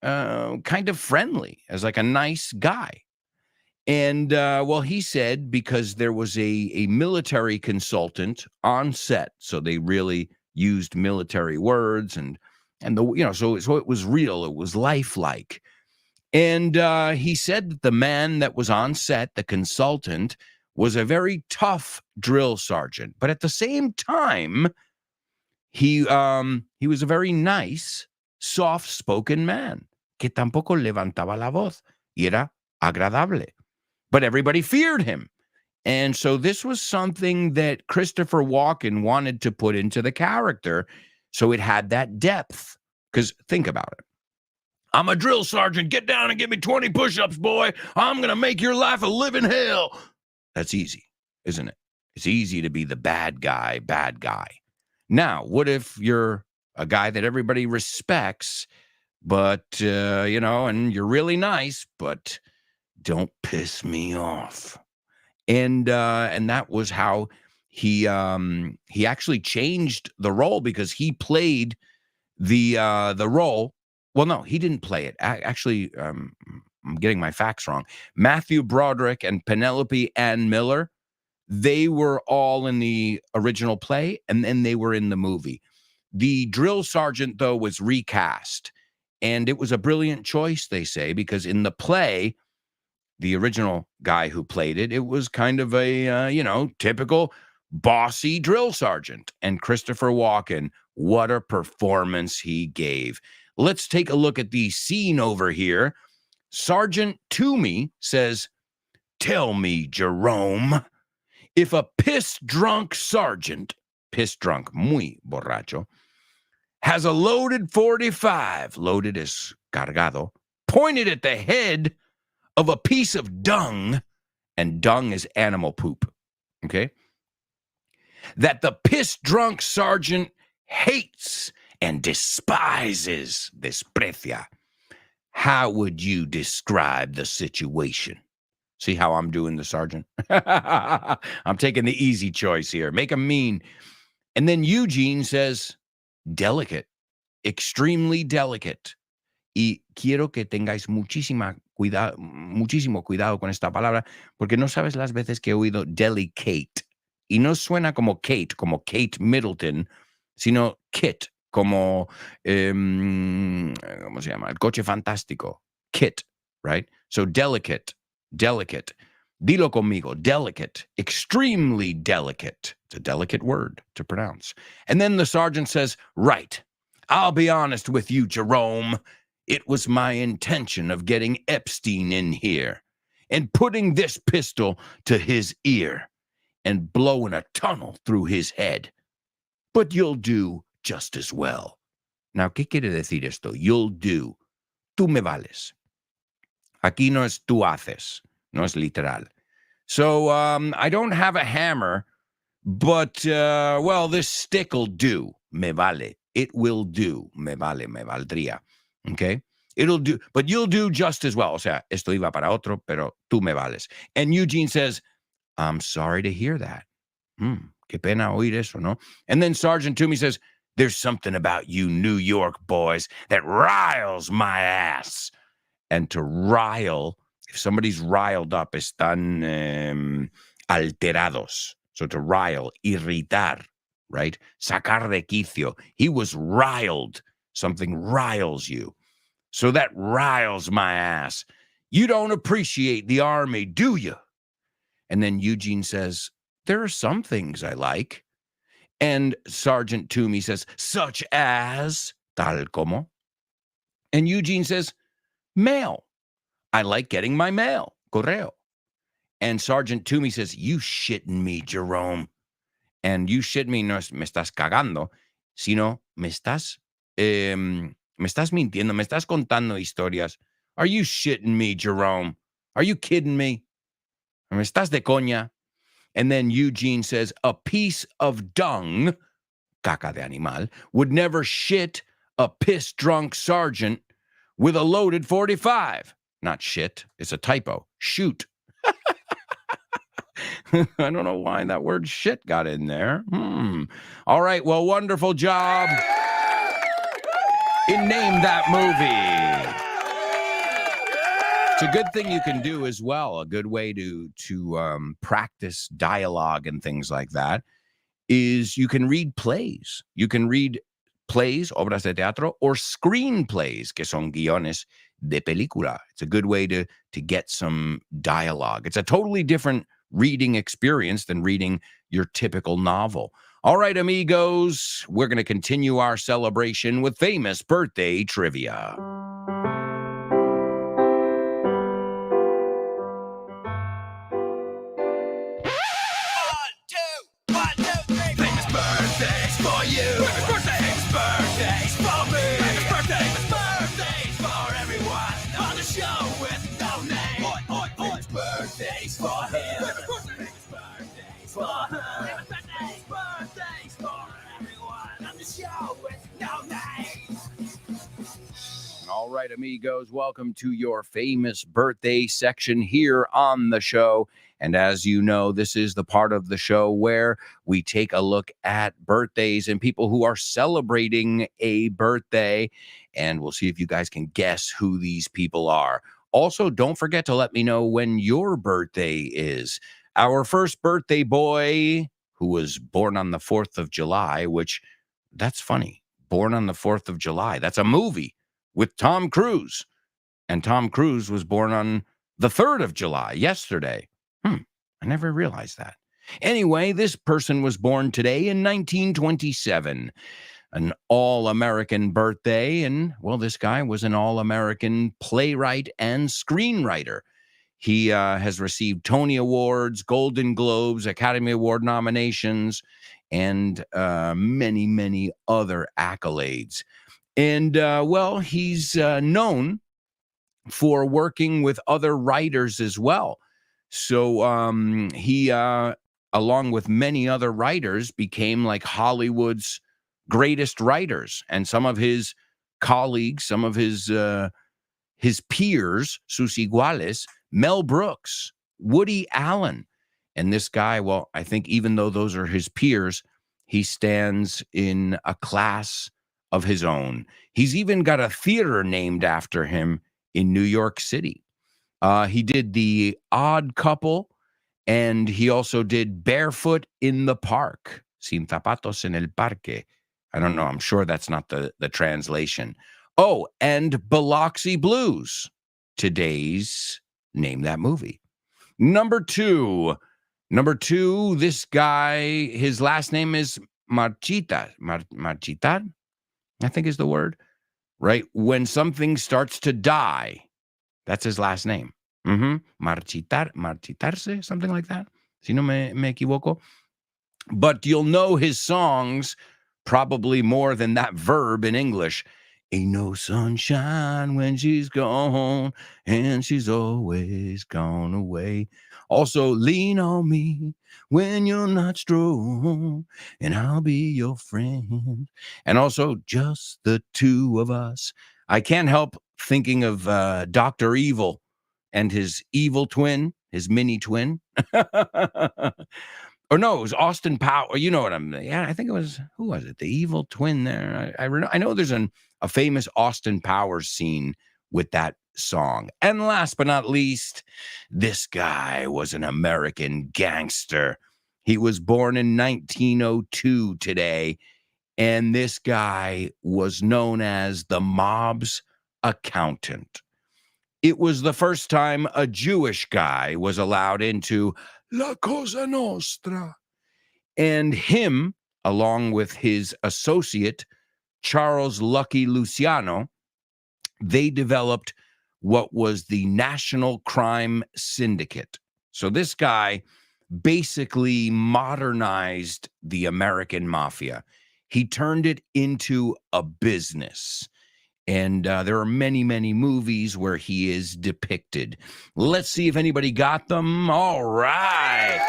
kind of friendly, as like a nice guy. And, well, he said because there was a military consultant on set, so they really used military words and so it was real, it was lifelike. And he said that the man that was on set, the consultant, was a very tough drill sergeant, but at the same time, he was a very nice, soft-spoken man, que tampoco levantaba la voz, y era agradable. But everybody feared him. And so this was something that Christopher Walken wanted to put into the character, so it had that depth. Because think about it. I'm a drill sergeant. Get down and give me 20 push-ups, boy. I'm going to make your life a living hell. That's easy, isn't it? It's easy to be the bad guy. Now, what if you're a guy that everybody respects, but, and you're really nice, but don't piss me off. And that was how he actually changed the role, because he played the role. Well, no, he didn't play it. Actually, I'm getting my facts wrong. Matthew Broderick and Penelope Ann Miller, they were all in the original play, and then they were in the movie. The drill sergeant, though, was recast, and it was a brilliant choice, they say, because in the play, the original guy who played it, it was kind of a, typical bossy drill sergeant. And Christopher Walken, what a performance he gave. Let's take a look at the scene over here. Sergeant Toomey says, "Tell me, Jerome, if a piss-drunk sergeant, piss-drunk, muy borracho, has a loaded 45, loaded as cargado, pointed at the head of a piece of dung," and dung is animal poop, okay, "that the piss-drunk sergeant hates and despises," desprecia, "how would you describe the situation?" See how I'm doing the sergeant? I'm taking the easy choice here. Make him mean. And then Eugene says, "Delicate, extremely delicate. Y quiero que tengáis muchísimo cuidado con esta palabra, porque no sabes las veces que he oído delicate. Y no suena como Kate Middleton, sino Kit, como, ¿cómo se llama? El coche fantástico. Kit, right? So delicate, delicate. Dilo conmigo, delicate, extremely delicate. It's a delicate word to pronounce. And then the sergeant says, right, I'll be honest with you, Jerome. It was my intention of getting Epstein in here and putting this pistol to his ear and blowing a tunnel through his head. But you'll do just as well. Now, ¿qué quiere decir esto? You'll do. Tú me vales. Aquí no es tú haces. No es literal. So I don't have a hammer, but, well, this stick'll do. Me vale. It will do. Me vale, me valdría. Okay? It'll do, but you'll do just as well. O sea, esto iba para otro, pero tú me vales. And Eugene says, I'm sorry to hear that. Qué pena oír eso, no? And then Sergeant Toomey says, there's something about you New York boys that riles my ass. And to rile, if somebody's riled up, están alterados. So to rile, irritar, right? Sacar de quicio. He was riled. Something riles you. So that riles my ass. You don't appreciate the army, do you? And then Eugene says, there are some things I like. And Sergeant Toomey says, such as, tal como. And Eugene says, mail. I like getting my mail, correo. And Sergeant Toomey says, you shitting me, Jerome. And you shitting me no es me estás cagando, sino me estás mintiendo, me estás contando historias. Are you shitting me, Jerome? Are you kidding me? Me estás de coña? And then Eugene says, a piece of dung, caca de animal, would never shit a piss-drunk sergeant with a loaded 45. Not shit, it's a typo. Shoot. I don't know why that word shit got in there. All right, well, wonderful job in Name That Movie. It's a good thing you can do as well. A good way to practice dialogue and things like that is you can read plays. You can read plays, obras de teatro, or screenplays, que son guiones de película. It's a good way to get some dialogue. It's a totally different reading experience than reading your typical novel. All right, amigos, we're going to continue our celebration with famous birthday trivia. All right, amigos, welcome to your famous birthday section here on the show. And as you know, this is the part of the show where we take a look at birthdays and people who are celebrating a birthday. And we'll see if you guys can guess who these people are. Also, don't forget to let me know when your birthday is. Our first birthday boy, who was born on the 4th of July, which, that's funny. Born on the 4th of July. That's a movie with Tom Cruise. And Tom Cruise was born on the 3rd of July, yesterday. I never realized that. Anyway, this person was born today in 1927. An all-American birthday. And, well, this guy was an all-American playwright and screenwriter. He has received Tony Awards, Golden Globes, Academy Award nominations, and many, many other accolades. And, well, he's known for working with other writers as well. So he, along with many other writers, became like Hollywood's greatest writers. And some of his colleagues, some of his peers, sus iguales, Mel Brooks, Woody Allen. And this guy, well, I think even though those are his peers, he stands in a class of his own. He's even got a theater named after him in New York City. He did The Odd Couple, and he also did Barefoot in the Park, Sin Zapatos en el Parque. I don't know. I'm sure that's not the translation. Oh, and Biloxi Blues. today's Name That Movie. Number two, this guy, his last name is Marchita. Marchita, I think is the word, right? When something starts to die, that's his last name. Marchitarse, something like that. Si no me equivoco. But you'll know his songs probably more than that verb in English. Ain't no sunshine when she's gone, and she's always gone away. Also, lean on me when you're not strong, and I'll be your friend. And also, just the two of us. I can't help thinking of Dr. Evil and his evil twin, his mini twin. Or no, it was Austin Power. You know what I'm. Yeah, I think it was. Who was it? The evil twin. There. I know there's a famous Austin Powers scene with that song. And last but not least, this guy was an American gangster. He was born in 1902 today, and this guy was known as the mob's accountant. It was the first time a Jewish guy was allowed into La Cosa Nostra. And him, along with his associate, Charles Lucky Luciano, they developed what was the National Crime Syndicate. So this guy basically modernized the American mafia. He turned it into a business. And there are many, many movies where he is depicted. Let's see if anybody got them. All right.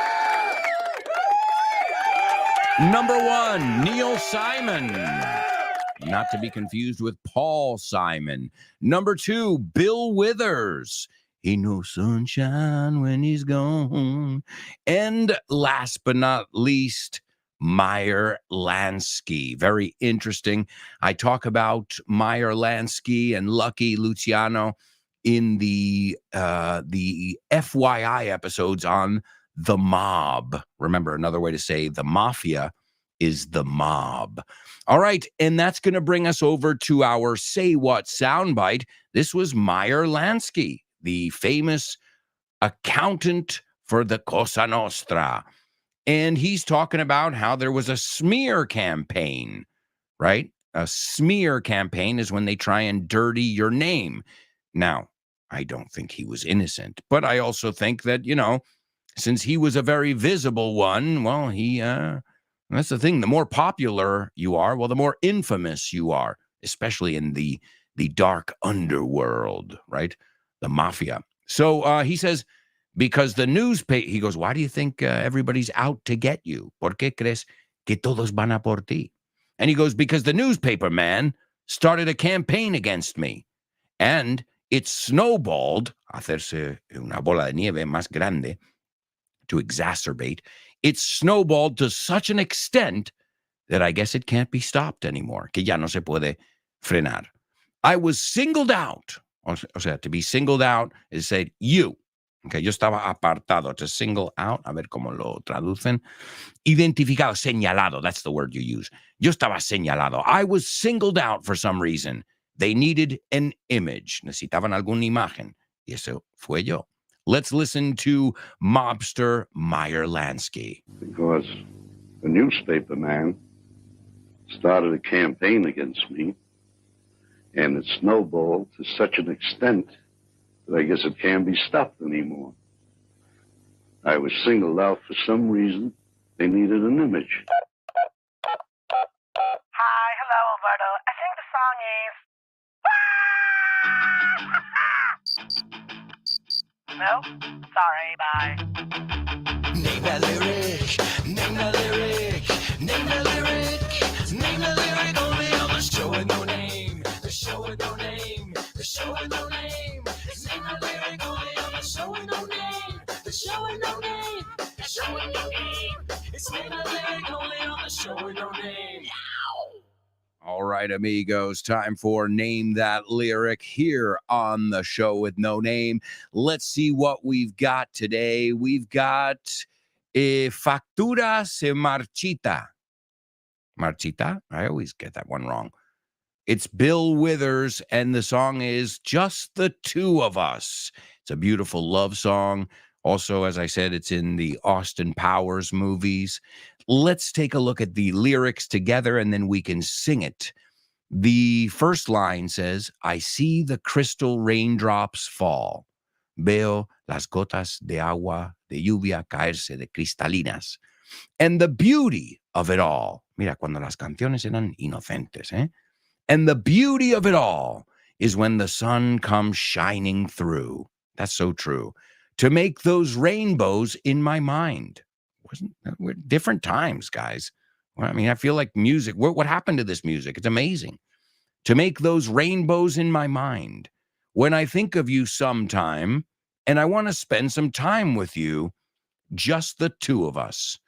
Number one, Neil Simon. Not to be confused with Paul Simon. Number two, Bill Withers. Ain't no sunshine when he's gone. And last but not least, Meyer Lansky. Very interesting. I talk about Meyer Lansky and Lucky Luciano in the FYI episodes on the mob. Remember, another way to say the mafia is the mob. All right, and that's going to bring us over to our Say What soundbite. This was Meyer Lansky, the famous accountant for the Cosa Nostra. And he's talking about how there was a smear campaign, right? A smear campaign is when they try and dirty your name. Now, I don't think he was innocent, but I also think that, since he was a very visible one, well, that's the thing. The more popular you are, well, the more infamous you are, especially in the dark underworld, right? The mafia. So he says, because the newspaper, he goes, why do you think everybody's out to get you? ¿Por qué crees que todos van a por ti? And he goes, because the newspaper man started a campaign against me. And it snowballed, hacerse una bola de nieve más grande, to exacerbate. It snowballed to such an extent that I guess it can't be stopped anymore. Que ya no se puede frenar. I was singled out. O sea, to be singled out is said, you. Okay, yo estaba apartado. To single out, a ver cómo lo traducen. Identificado, señalado. That's the word you use. Yo estaba señalado. I was singled out for some reason. They needed an image. Necesitaban alguna imagen. Y eso fue yo. Let's listen to mobster Meyer Lansky. Because a newspaper man started a campaign against me, and it snowballed to such an extent that I guess it can't be stopped anymore. I was singled out for some reason. They needed an image. Hi, hello, Alberto. I think the song is... No? Sorry, bye. Name that lyric, name that lyric, name that lyric, name that lyric only on the show with no name, the show with no name, the show with no name. It's name that lyric only on the show with no name, the show with no name, the show with no name. It's name that lyric only on the show with no name. All right, amigos, time for Name That Lyric here on the show with no name. Let's see what we've got today. We've got Factura se marchita. Marchita? I always get that one wrong. It's Bill Withers, and the song is Just the Two of Us. It's a beautiful love song. Also, as I said, it's in the Austin Powers movies. Let's take a look at the lyrics together, and then we can sing it. The first line says, I see the crystal raindrops fall. Veo las gotas de agua de lluvia caerse de cristalinas. And the beauty of it all. Mira, cuando las canciones eran inocentes, ¿eh? And the beauty of it all is when the sun comes shining through. That's so true. To make those rainbows in my mind. We're different times, guys. Well, I mean, I feel like music. What happened to this music? It's amazing. To make those rainbows in my mind. When I think of you sometime, and I want to spend some time with you, just the two of us.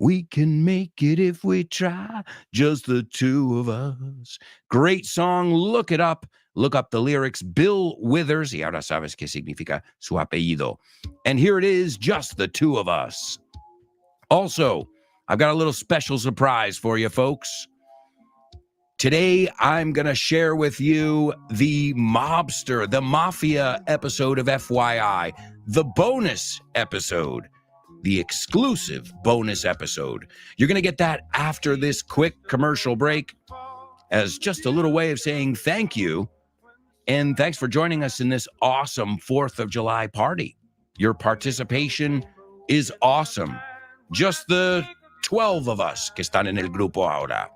We can make it if we try, just the two of us. Great song, look it up. Look up the lyrics, Bill Withers, y ahora sabes qué significa su apellido. And here it is, just the two of us. Also, I've got a little special surprise for you, folks. Today, I'm going to share with you the mobster, the mafia episode of FYI, the bonus episode. The exclusive bonus episode. You're going to get that after this quick commercial break as just a little way of saying thank you. And thanks for joining us in this awesome 4th of July party. Your participation is awesome. Just the 12 of us que están en el grupo ahora.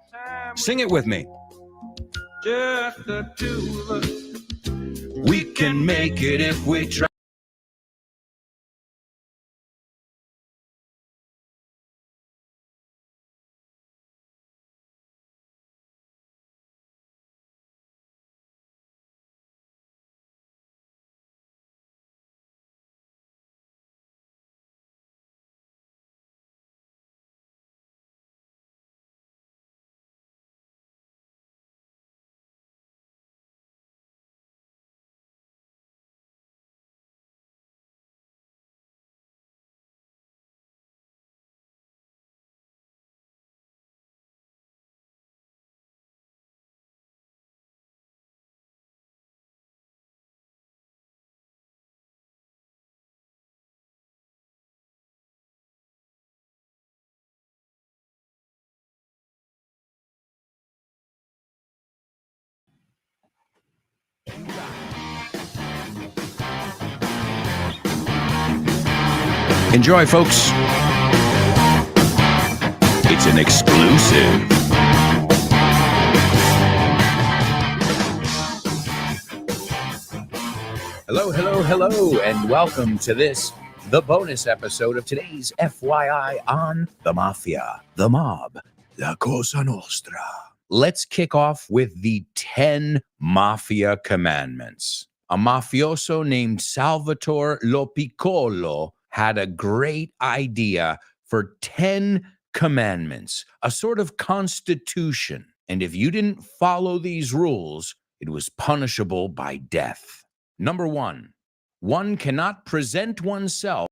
Sing it with me. Just the two of us. We can make it if we try. Enjoy, folks. It's an exclusive. Hello, and welcome to the bonus episode of today's FYI on the Mafia, the Mob, La Cosa Nostra. Let's kick off with the 10 Mafia Commandments. A mafioso named Salvatore Lo Piccolo had a great idea for 10 commandments, a sort of constitution. And if you didn't follow these rules, it was punishable by death. Number one cannot present oneself,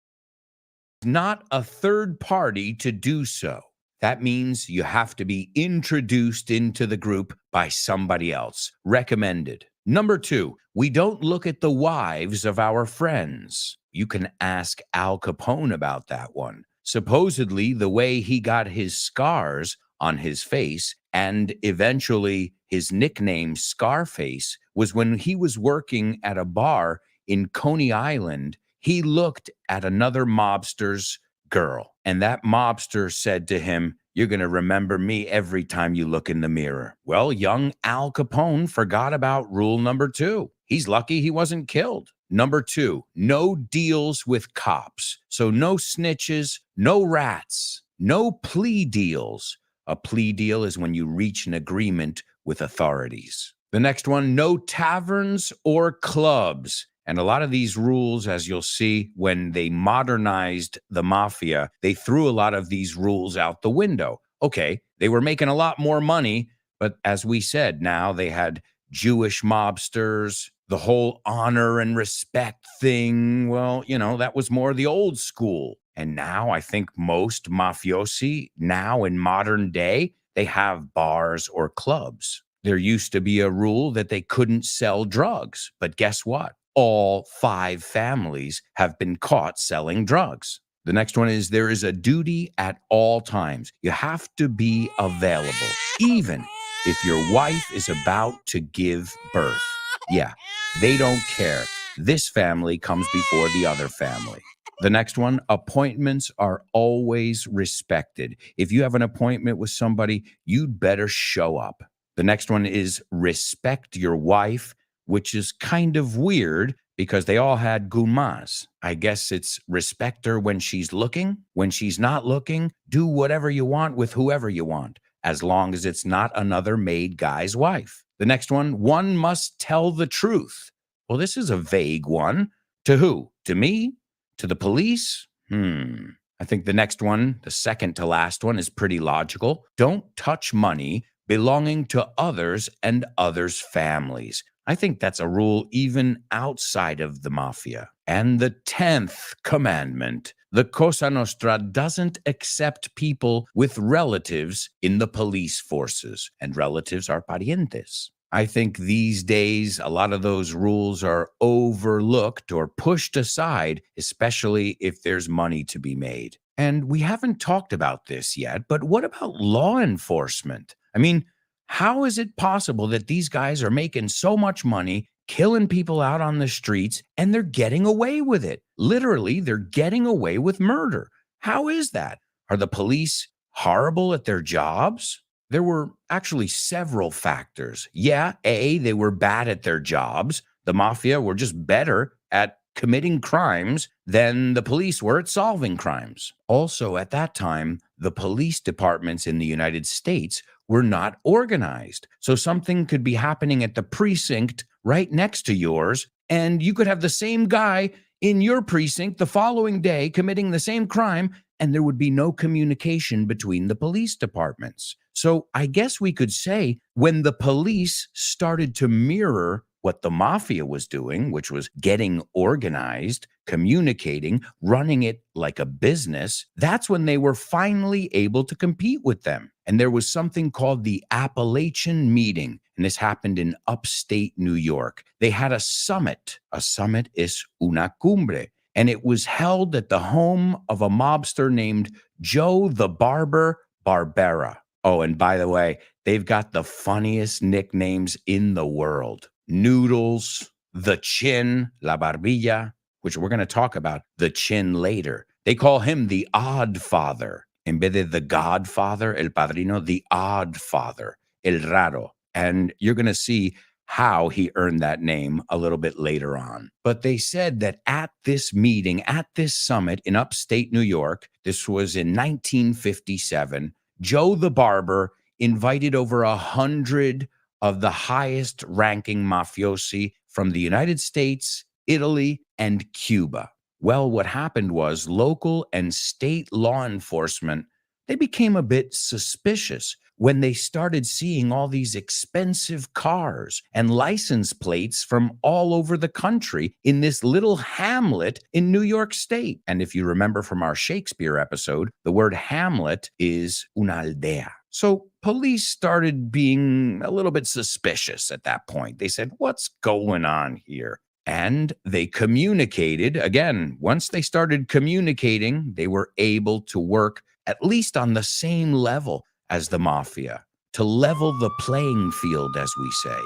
not a third party to do so. That means you have to be introduced into the group by somebody else, recommended. Number 2, we don't look at the wives of our friends. You can ask Al Capone about that one. Supposedly, the way he got his scars on his face and eventually his nickname Scarface was when he was working at a bar in Coney Island. He looked at another mobster's girl, and that mobster said to him, "You're going to remember me every time you look in the mirror." Well, young Al Capone forgot about rule number 2. He's lucky he wasn't killed. Number 2, no deals with cops. So no snitches, no rats, no plea deals. A plea deal is when you reach an agreement with authorities. The next one, no taverns or clubs. And a lot of these rules, as you'll see, when they modernized the mafia, they threw a lot of these rules out the window. Okay, they were making a lot more money, but as we said, now they had Jewish mobsters, the whole honor and respect thing. Well, that was more the old school. And now I think most mafiosi now in modern day, they have bars or clubs. There used to be a rule that they couldn't sell drugs, but guess what? All 5 families have been caught selling drugs. The next one is there is a duty at all times. You have to be available, even if your wife is about to give birth. Yeah, they don't care. This family comes before the other family. The next one, appointments are always respected. If you have an appointment with somebody, you'd better show up. The next one is respect your wife, which is kind of weird because they all had gumas. I guess it's respect her when she's looking. When she's not looking, do whatever you want with whoever you want, as long as it's not another made guy's wife. The next one must tell the truth. Well, this is a vague one. To who? To me? To the police? I think the next one, the second to last one, is pretty logical. Don't touch money belonging to others and others' families. I think that's a rule even outside of the mafia. And the 10th commandment, the Cosa Nostra doesn't accept people with relatives in the police forces, and relatives are parientes. I think these days, a lot of those rules are overlooked or pushed aside, especially if there's money to be made. And we haven't talked about this yet, but what about law enforcement? I mean, how is it possible that these guys are making so much money, killing people out on the streets, and they're getting away with it? Literally, they're getting away with murder. How is that? Are the police horrible at their jobs? There were actually several factors. Yeah, A, they were bad at their jobs. The mafia were just better at committing crimes than the police were at solving crimes. Also, at that time, the police departments in the United States were not organized. So something could be happening at the precinct right next to yours, and you could have the same guy in your precinct the following day committing the same crime, and there would be no communication between the police departments. So I guess we could say when the police started to mirror what the mafia was doing, which was getting organized, communicating, running it like a business, that's when they were finally able to compete with them. And there was something called the Appalachian Meeting, and this happened in upstate New York. They had a summit. A summit is una cumbre, and it was held at the home of a mobster named Joe the Barber Barbera. Oh, and by the way, they've got the funniest nicknames in the world. Noodles, the Chin, La Barbilla, which we're going to talk about the Chin later. They call him the Odd Father. En vez de the Godfather, El Padrino, the Odd Father, El Raro. And you're going to see how he earned that name a little bit later on. But they said that at this meeting, at this summit in upstate New York, this was in 1957, Joe the Barber invited over 100 of the highest ranking mafiosi from the United States, Italy, and Cuba. Well, what happened was local and state law enforcement, they became a bit suspicious when they started seeing all these expensive cars and license plates from all over the country in this little hamlet in New York State. And if you remember from our Shakespeare episode, the word hamlet is una aldea. So police started being a little bit suspicious at that point. They said, what's going on here? And they communicated. Again, once they started communicating, they were able to work at least on the same level as the mafia, to level the playing field, as we say.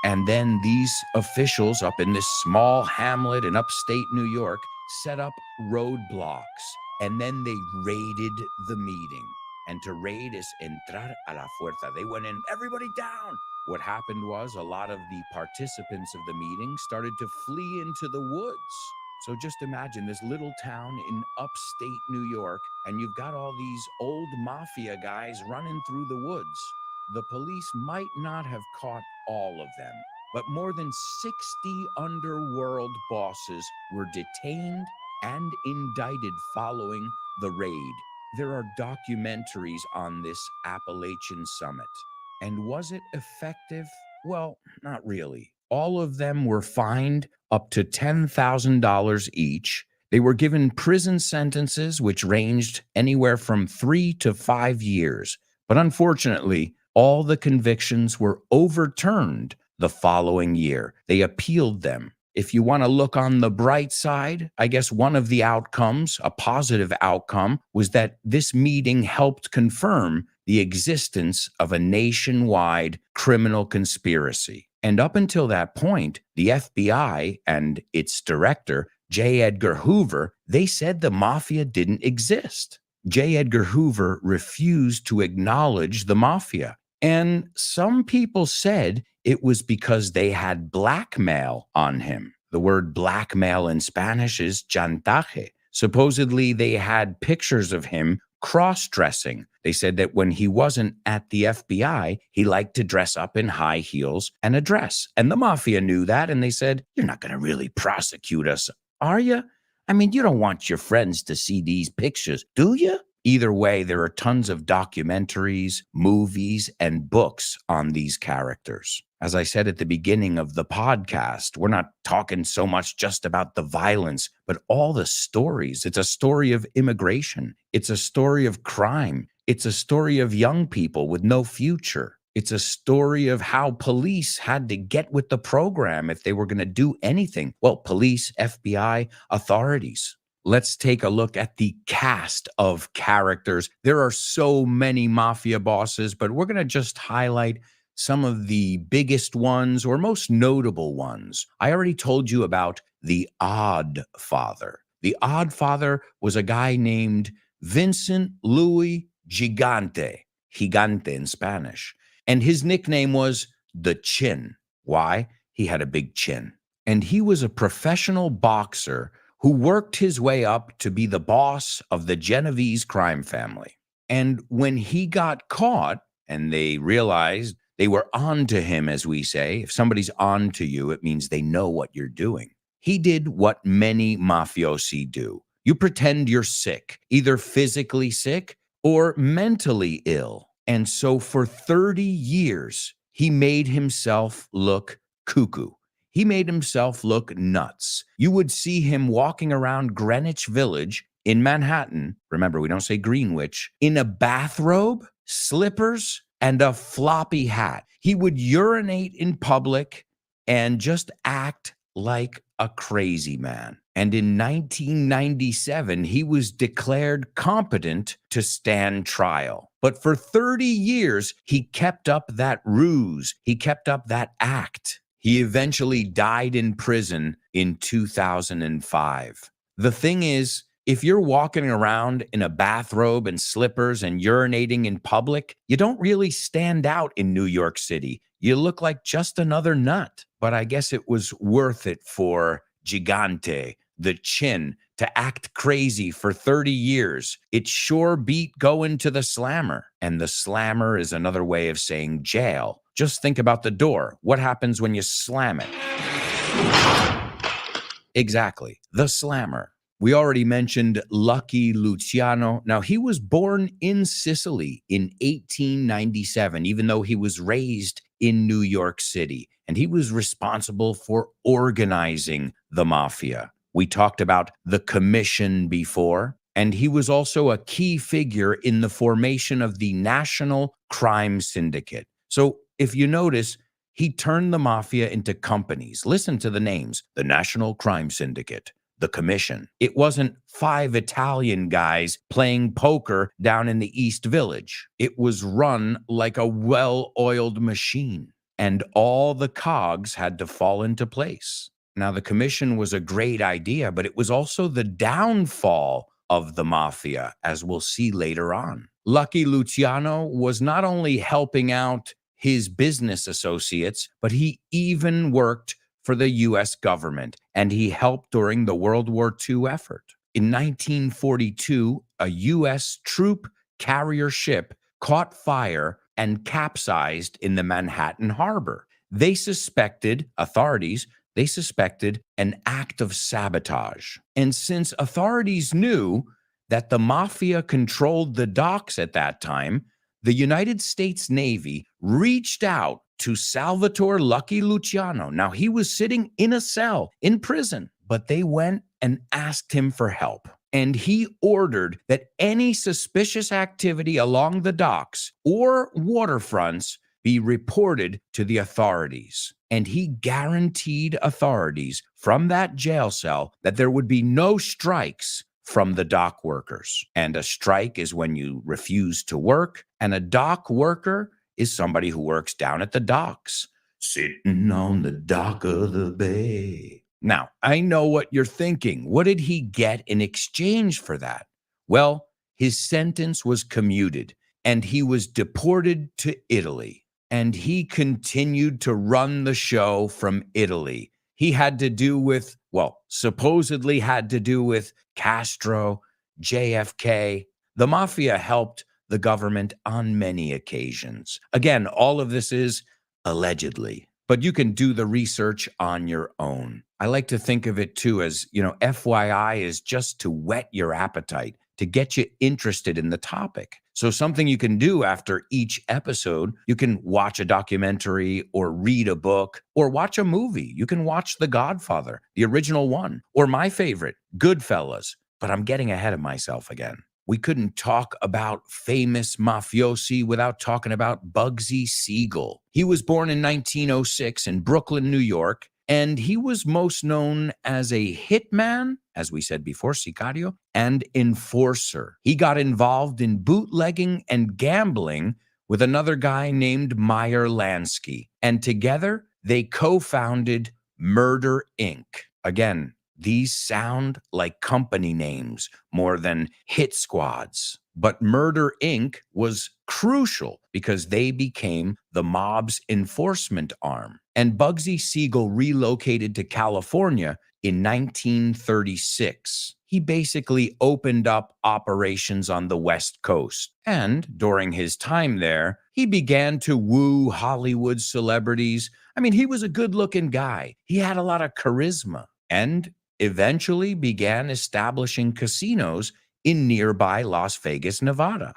And then these officials up in this small hamlet in upstate New York set up roadblocks, and then they raided the meeting. And to raid is entrar a la fuerza. They went in, everybody down. What happened was a lot of the participants of the meeting started to flee into the woods. So just imagine this little town in upstate New York, and you've got all these old mafia guys running through the woods. The police might not have caught all of them, but more than 60 underworld bosses were detained and indicted following the raid. There are documentaries on this Appalachian Summit. And was it effective? Well, not really. All of them were fined up to $10,000 each. They were given prison sentences, which ranged anywhere from 3 to 5 years. But unfortunately, all the convictions were overturned the following year. They appealed them. If you want to look on the bright side, I guess one of the outcomes, a positive outcome, was that this meeting helped confirm the existence of a nationwide criminal conspiracy. And up until that point, the FBI and its director, J. Edgar Hoover, they said the mafia didn't exist. J. Edgar Hoover refused to acknowledge the mafia. And some people said it was because they had blackmail on him. The word blackmail in Spanish is chantaje. Supposedly, they had pictures of him cross-dressing. They said that when he wasn't at the FBI, he liked to dress up in high heels and a dress. And the mafia knew that, and they said, "You're not going to really prosecute us, are you? I mean, you don't want your friends to see these pictures, do you?" Either way, there are tons of documentaries, movies, and books on these characters. As I said at the beginning of the podcast, we're not talking so much just about the violence, but all the stories. It's a story of immigration. It's a story of crime. It's a story of young people with no future. It's a story of how police had to get with the program if they were going to do anything. Well, police, FBI, authorities. Let's take a look at the cast of characters. There are so many mafia bosses, but we're going to just highlight some of the biggest ones or most notable ones. I already told you about the Odd Father. The Odd Father was a guy named Vincent Louis Gigante in Spanish. And his nickname was the Chin. Why? He had a big chin. And he was a professional boxer who worked his way up to be the boss of the Genovese crime family. And when he got caught and they realized they were on to him, as we say, if somebody's on to you, it means they know what you're doing. He did what many mafiosi do. You pretend you're sick, either physically sick or mentally ill. And so for 30 years, he made himself look cuckoo. He made himself look nuts. You would see him walking around Greenwich Village in Manhattan. Remember, we don't say Greenwich, in a bathrobe, slippers, and a floppy hat. He would urinate in public and just act like a crazy man. And in 1997, he was declared competent to stand trial. But for 30 years, he kept up that ruse. He kept up that act. He eventually died in prison in 2005. The thing is, if you're walking around in a bathrobe and slippers and urinating in public, you don't really stand out in New York City. You look like just another nut. But I guess it was worth it for Gigante, the Chin, to act crazy for 30 years. It sure beat going to the slammer. And the slammer is another way of saying jail. Just think about the door. What happens when you slam it? Exactly, the slammer. We already mentioned Lucky Luciano. Now, he was born in Sicily in 1897, even though he was raised in New York City. And he was responsible for organizing the mafia. We talked about the Commission before, and he was also a key figure in the formation of the National Crime Syndicate. So if you notice, he turned the mafia into companies. Listen to the names: the National Crime Syndicate, the Commission. It wasn't 5 Italian guys playing poker down in the East Village. It was run like a well-oiled machine, and all the cogs had to fall into place. Now, the Commission was a great idea, but it was also the downfall of the mafia, as we'll see later on. Lucky Luciano was not only helping out his business associates, but he even worked for the U.S. government, and he helped during the World War II effort. In 1942, a U.S. troop carrier ship caught fire and capsized in the Manhattan harbor. Authorities suspected an act of sabotage. And since authorities knew that the mafia controlled the docks at that time, the United States Navy reached out to Salvatore Lucky Luciano. Now, he was sitting in a cell in prison, but they went and asked him for help. and he ordered that any suspicious activity along the docks or waterfronts be reported to the authorities. And he guaranteed authorities from that jail cell that there would be no strikes from the dock workers. And a strike is when you refuse to work, and a dock worker is somebody who works down at the docks, sitting on the dock of the bay. Now, I know what you're thinking. What did he get in exchange for that? Well, his sentence was commuted, and he was deported to Italy. And he continued to run the show from Italy. He had to do with, well, supposedly had to do with Castro, JFK. The mafia helped the government on many occasions. Again, all of this is allegedly, but you can do the research on your own. I like to think of it too as, FYI is just to whet your appetite, to get you interested in the topic. So something you can do after each episode, you can watch a documentary or read a book or watch a movie. You can watch The Godfather, the original one, or my favorite, Goodfellas. But I'm getting ahead of myself again. We couldn't talk about famous mafiosi without talking about Bugsy Siegel. He was born in 1906 in Brooklyn, New York, and he was most known as a hitman, as we said before, sicario, and enforcer. He got involved in bootlegging and gambling with another guy named Meyer Lansky, and together they co-founded Murder Inc. Again, these sound like company names more than hit squads. But Murder Inc. was crucial because they became the mob's enforcement arm. And Bugsy Siegel relocated to California in 1936. He basically opened up operations on the West Coast. And during his time there, he began to woo Hollywood celebrities. I mean, he was a good-looking guy. He had a lot of charisma. And eventually began establishing casinos in nearby Las Vegas, Nevada.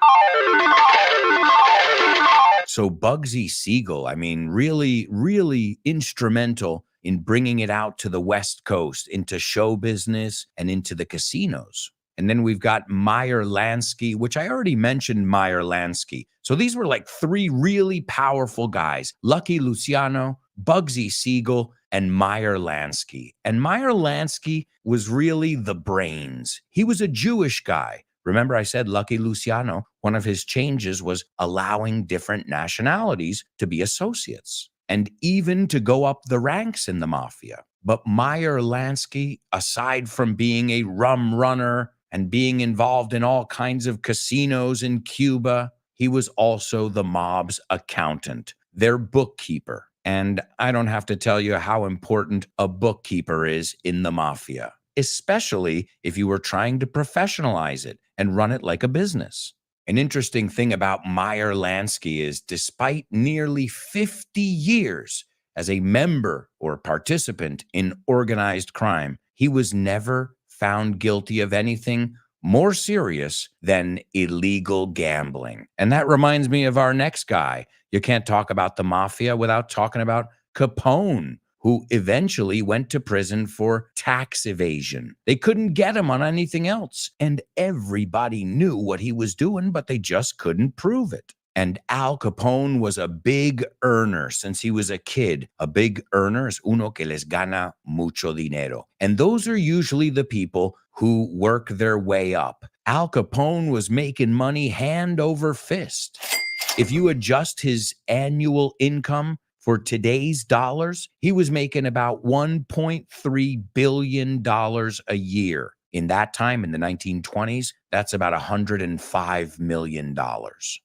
So Bugsy Siegel, really, really instrumental in bringing it out to the West Coast, into show business and into the casinos. And then we've got Meyer Lansky, which I already mentioned Meyer Lansky. So these were like three really powerful guys, Lucky Luciano, Bugsy Siegel, and Meyer Lansky. And Meyer Lansky was really the brains. He was a Jewish guy. Remember I said Lucky Luciano, one of his changes was allowing different nationalities to be associates and even to go up the ranks in the mafia. But Meyer Lansky, aside from being a rum runner and being involved in all kinds of casinos in Cuba, he was also the mob's accountant, their bookkeeper. And I don't have to tell you how important a bookkeeper is in the mafia, especially if you were trying to professionalize it and run it like a business. An interesting thing about Meyer Lansky is despite nearly 50 years as a member or participant in organized crime, he was never found guilty of anything more serious than illegal gambling. And that reminds me of our next guy. You can't talk about the mafia without talking about Capone, who eventually went to prison for tax evasion. They couldn't get him on anything else, and everybody knew what he was doing, but they just couldn't prove it. And Al Capone was a big earner since he was a kid. A big earner is uno que les gana mucho dinero. And those are usually the people who work their way up. Al Capone was making money hand over fist. If you adjust his annual income for today's dollars, he was making about $1.3 billion a year. In that time, in the 1920s, that's about $105 million.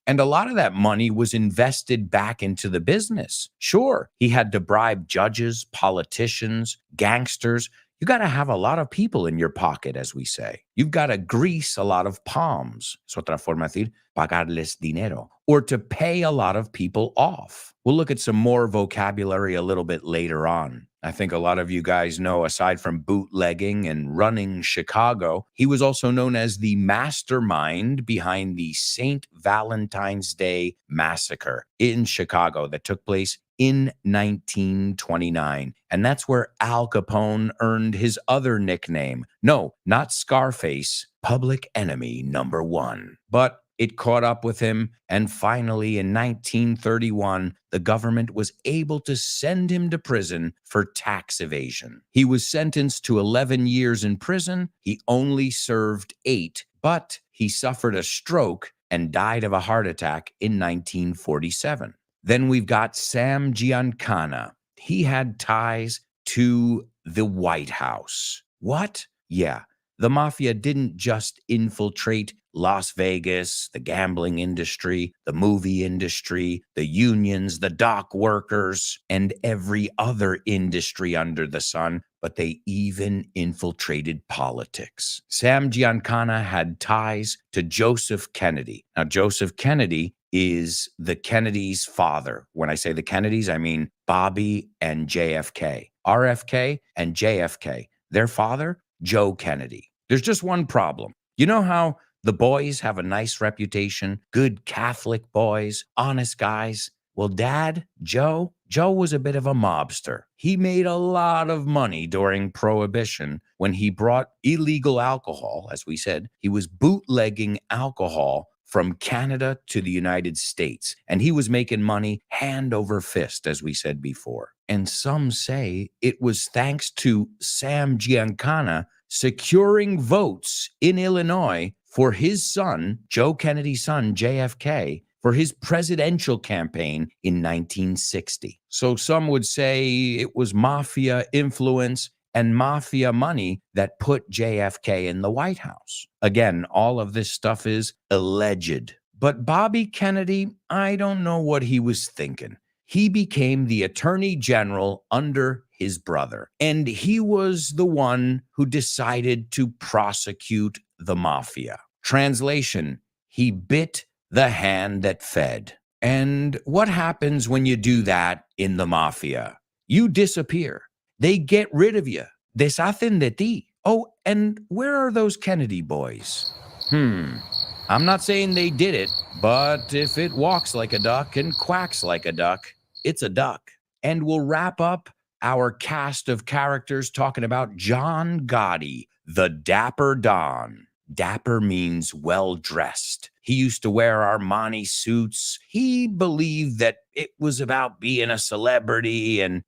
And a lot of that money was invested back into the business. Sure, he had to bribe judges, politicians, gangsters. You got to have a lot of people in your pocket, as we say. You've got to grease a lot of palms. Es otra forma de decir, pagarles dinero. Or to pay a lot of people off. We'll look at some more vocabulary a little bit later on. I think a lot of you guys know, aside from bootlegging and running Chicago, he was also known as the mastermind behind the St. Valentine's Day massacre in Chicago that took place in 1929. And that's where Al Capone earned his other nickname. No, not Scarface, Public Enemy number one. But it caught up with him, and finally in 1931, the government was able to send him to prison for tax evasion. He was sentenced to 11 years in prison. He only served 8, but he suffered a stroke and died of a heart attack in 1947. Then we've got Sam Giancana. He had ties to the White House. What? Yeah. The mafia didn't just infiltrate Las Vegas, the gambling industry, the movie industry, the unions, the dock workers, and every other industry under the sun, but they even infiltrated politics. Sam Giancana had ties to Joseph Kennedy. Now, Joseph Kennedy is the Kennedys' father. When I say the Kennedys, I mean Bobby and JFK. RFK and JFK. Their father, Joe Kennedy. There's just one problem. You know how the boys have a nice reputation, good Catholic boys, honest guys? Well, Dad, Joe was a bit of a mobster. He made a lot of money during Prohibition when he brought illegal alcohol. As we said, he was bootlegging alcohol from Canada to the United States, and he was making money hand over fist, as we said before. And some say it was thanks to Sam Giancana securing votes in Illinois for his son, Joe Kennedy's son, JFK, for his presidential campaign in 1960. So some would say it was mafia influence and mafia money that put JFK in the White House. Again, all of this stuff is alleged. But Bobby Kennedy, I don't know what he was thinking. He became the attorney general under his brother, and he was the one who decided to prosecute the mafia. Translation, he bit the hand that fed. And what happens when you do that in the mafia? You disappear. They get rid of you. Deshacen de ti. Oh, and where are those Kennedy boys? I'm not saying they did it, but if it walks like a duck and quacks like a duck, it's a duck. And we'll wrap up our cast of characters talking about John Gotti, the Dapper Don. Dapper means well-dressed. He used to wear Armani suits. He believed that it was about being a celebrity and,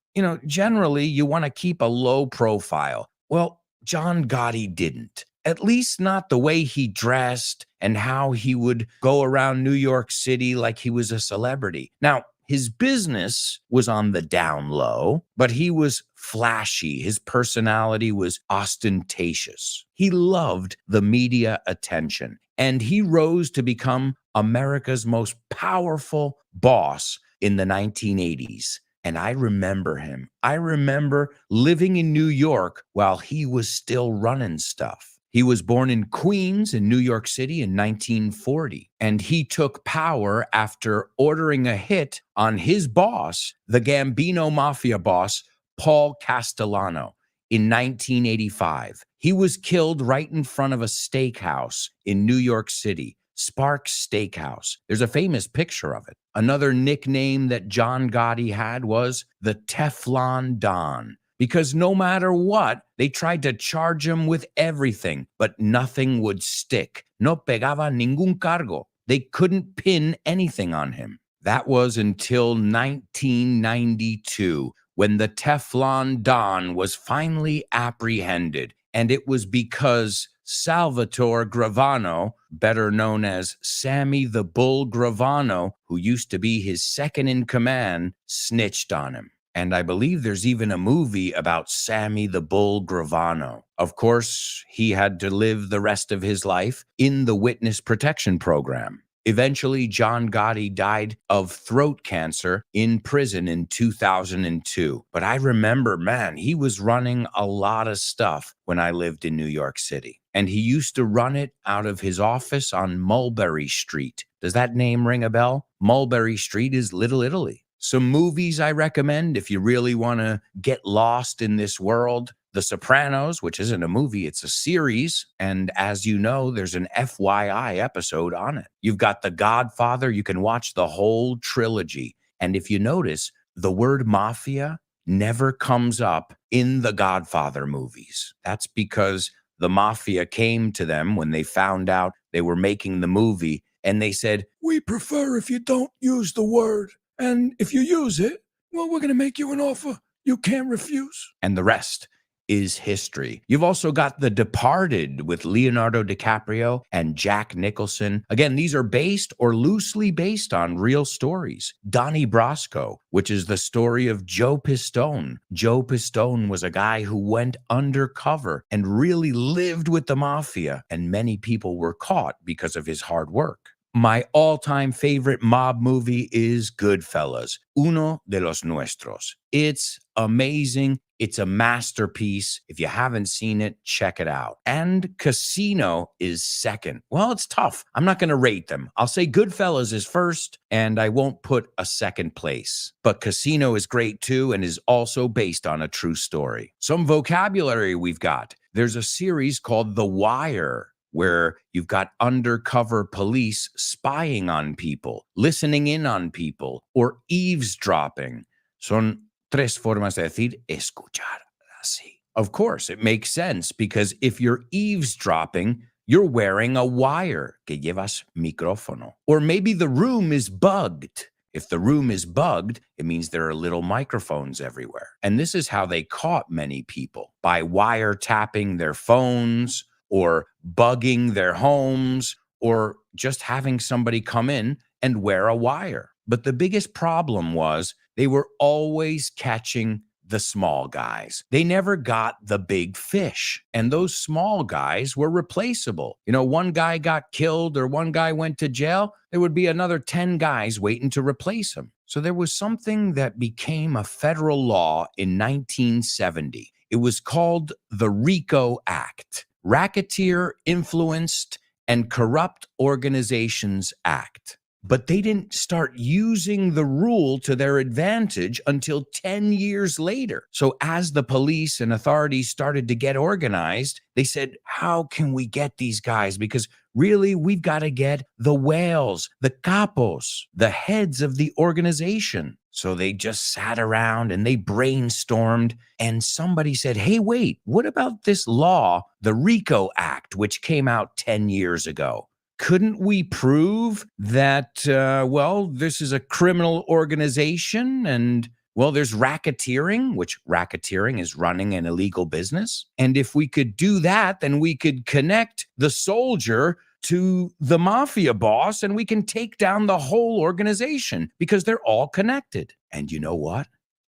generally you want to keep a low profile. Well, John Gotti didn't. At least not the way he dressed and how he would go around New York City like he was a celebrity. Now, his business was on the down low, but he was flashy. His personality was ostentatious. He loved the media attention, and he rose to become America's most powerful boss in the 1980s. And I remember him. I remember living in New York while he was still running stuff. He was born in Queens in New York City in 1940, and he took power after ordering a hit on his boss, the Gambino Mafia boss, Paul Castellano, in 1985. He was killed right in front of a steakhouse in New York City, Sparks Steakhouse. There's a famous picture of it. Another nickname that John Gotti had was the Teflon Don, because no matter what, they tried to charge him with everything, but nothing would stick. No pegaba ningún cargo. They couldn't pin anything on him. That was until 1992, when the Teflon Don was finally apprehended. And it was because Salvatore Gravano, better known as Sammy the Bull Gravano, who used to be his second in command, snitched on him. And I believe there's even a movie about Sammy the Bull Gravano. Of course, he had to live the rest of his life in the witness protection program. Eventually, John Gotti died of throat cancer in prison in 2002. But I remember, man, he was running a lot of stuff when I lived in New York City. And he used to run it out of his office on Mulberry Street. Does that name ring a bell? Mulberry Street is Little Italy. Some movies I recommend if you really want to get lost in this world. The Sopranos, which isn't a movie, it's a series. And as you know, there's an FYI episode on it. You've got The Godfather. You can watch the whole trilogy. And if you notice, the word mafia never comes up in the Godfather movies. That's because the mafia came to them when they found out they were making the movie. And they said, "We prefer if you don't use the word. And if you use it, well, we're going to make you an offer you can't refuse." And the rest is history. You've also got The Departed with Leonardo DiCaprio and Jack Nicholson. Again, these are based or loosely based on real stories. Donnie Brasco, which is the story of Joe Pistone. Joe Pistone was a guy who went undercover and really lived with the mafia, and many people were caught because of his hard work. My all-time favorite mob movie is Goodfellas, Uno de los Nuestros. It's amazing. It's a masterpiece. If you haven't seen it, check it out. And Casino is second. Well, it's tough. I'm not going to rate them. I'll say Goodfellas is first, and I won't put a second place. But Casino is great too, and is also based on a true story. Some vocabulary we've got. There's a series called The Wire, where you've got undercover police spying on people, listening in on people, or eavesdropping. Son tres formas de decir escuchar así. Of course, it makes sense because if you're eavesdropping, you're wearing a wire, que llevas micrófono. Or maybe the room is bugged. If the room is bugged, it means there are little microphones everywhere. And this is how they caught many people, by wiretapping their phones, or bugging their homes, or just having somebody come in and wear a wire. But the biggest problem was they were always catching the small guys. They never got the big fish. And those small guys were replaceable. You know, one guy got killed or one guy went to jail, there would be another 10 guys waiting to replace him. So there was something that became a federal law in 1970. It was called the RICO Act. Racketeer Influenced and Corrupt Organizations Act. But they didn't start using the rule to their advantage until 10 years later. So as the police and authorities started to get organized, they said, how can we get these guys? Because really, we've got to get the whales, the capos, the heads of the organization. So they just sat around and they brainstormed, and somebody said, hey, wait, what about this law, the RICO Act, which came out 10 years ago? Couldn't we prove that, this is a criminal organization and, there's racketeering, which racketeering is running an illegal business. And if we could do that, then we could connect the soldier to the mafia boss and we can take down the whole organization because they're all connected. And you know what?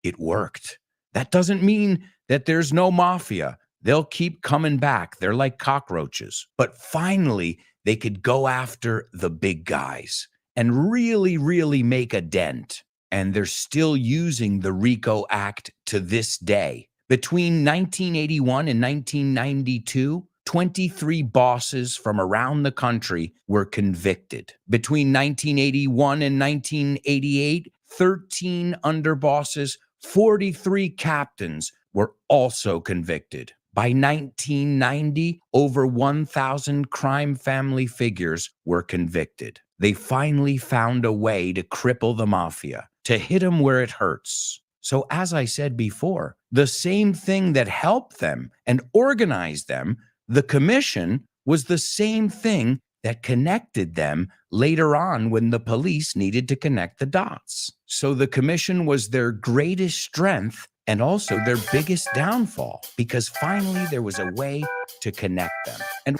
It worked. That doesn't mean that there's no mafia. They'll keep coming back. They're like cockroaches. But finally, they could go after the big guys and really, really make a dent. And they're still using the RICO Act to this day. Between 1981 and 1992, 23 bosses from around the country were convicted. Between 1981 and 1988, 13 underbosses, 43 captains were also convicted. By 1990, over 1,000 crime family figures were convicted. They finally found a way to cripple the mafia, to hit them where it hurts. So as I said before, the same thing that helped them and organized them, the commission, was the same thing that connected them later on when the police needed to connect the dots. So the commission was their greatest strength and also their biggest downfall, because finally there was a way to connect them. And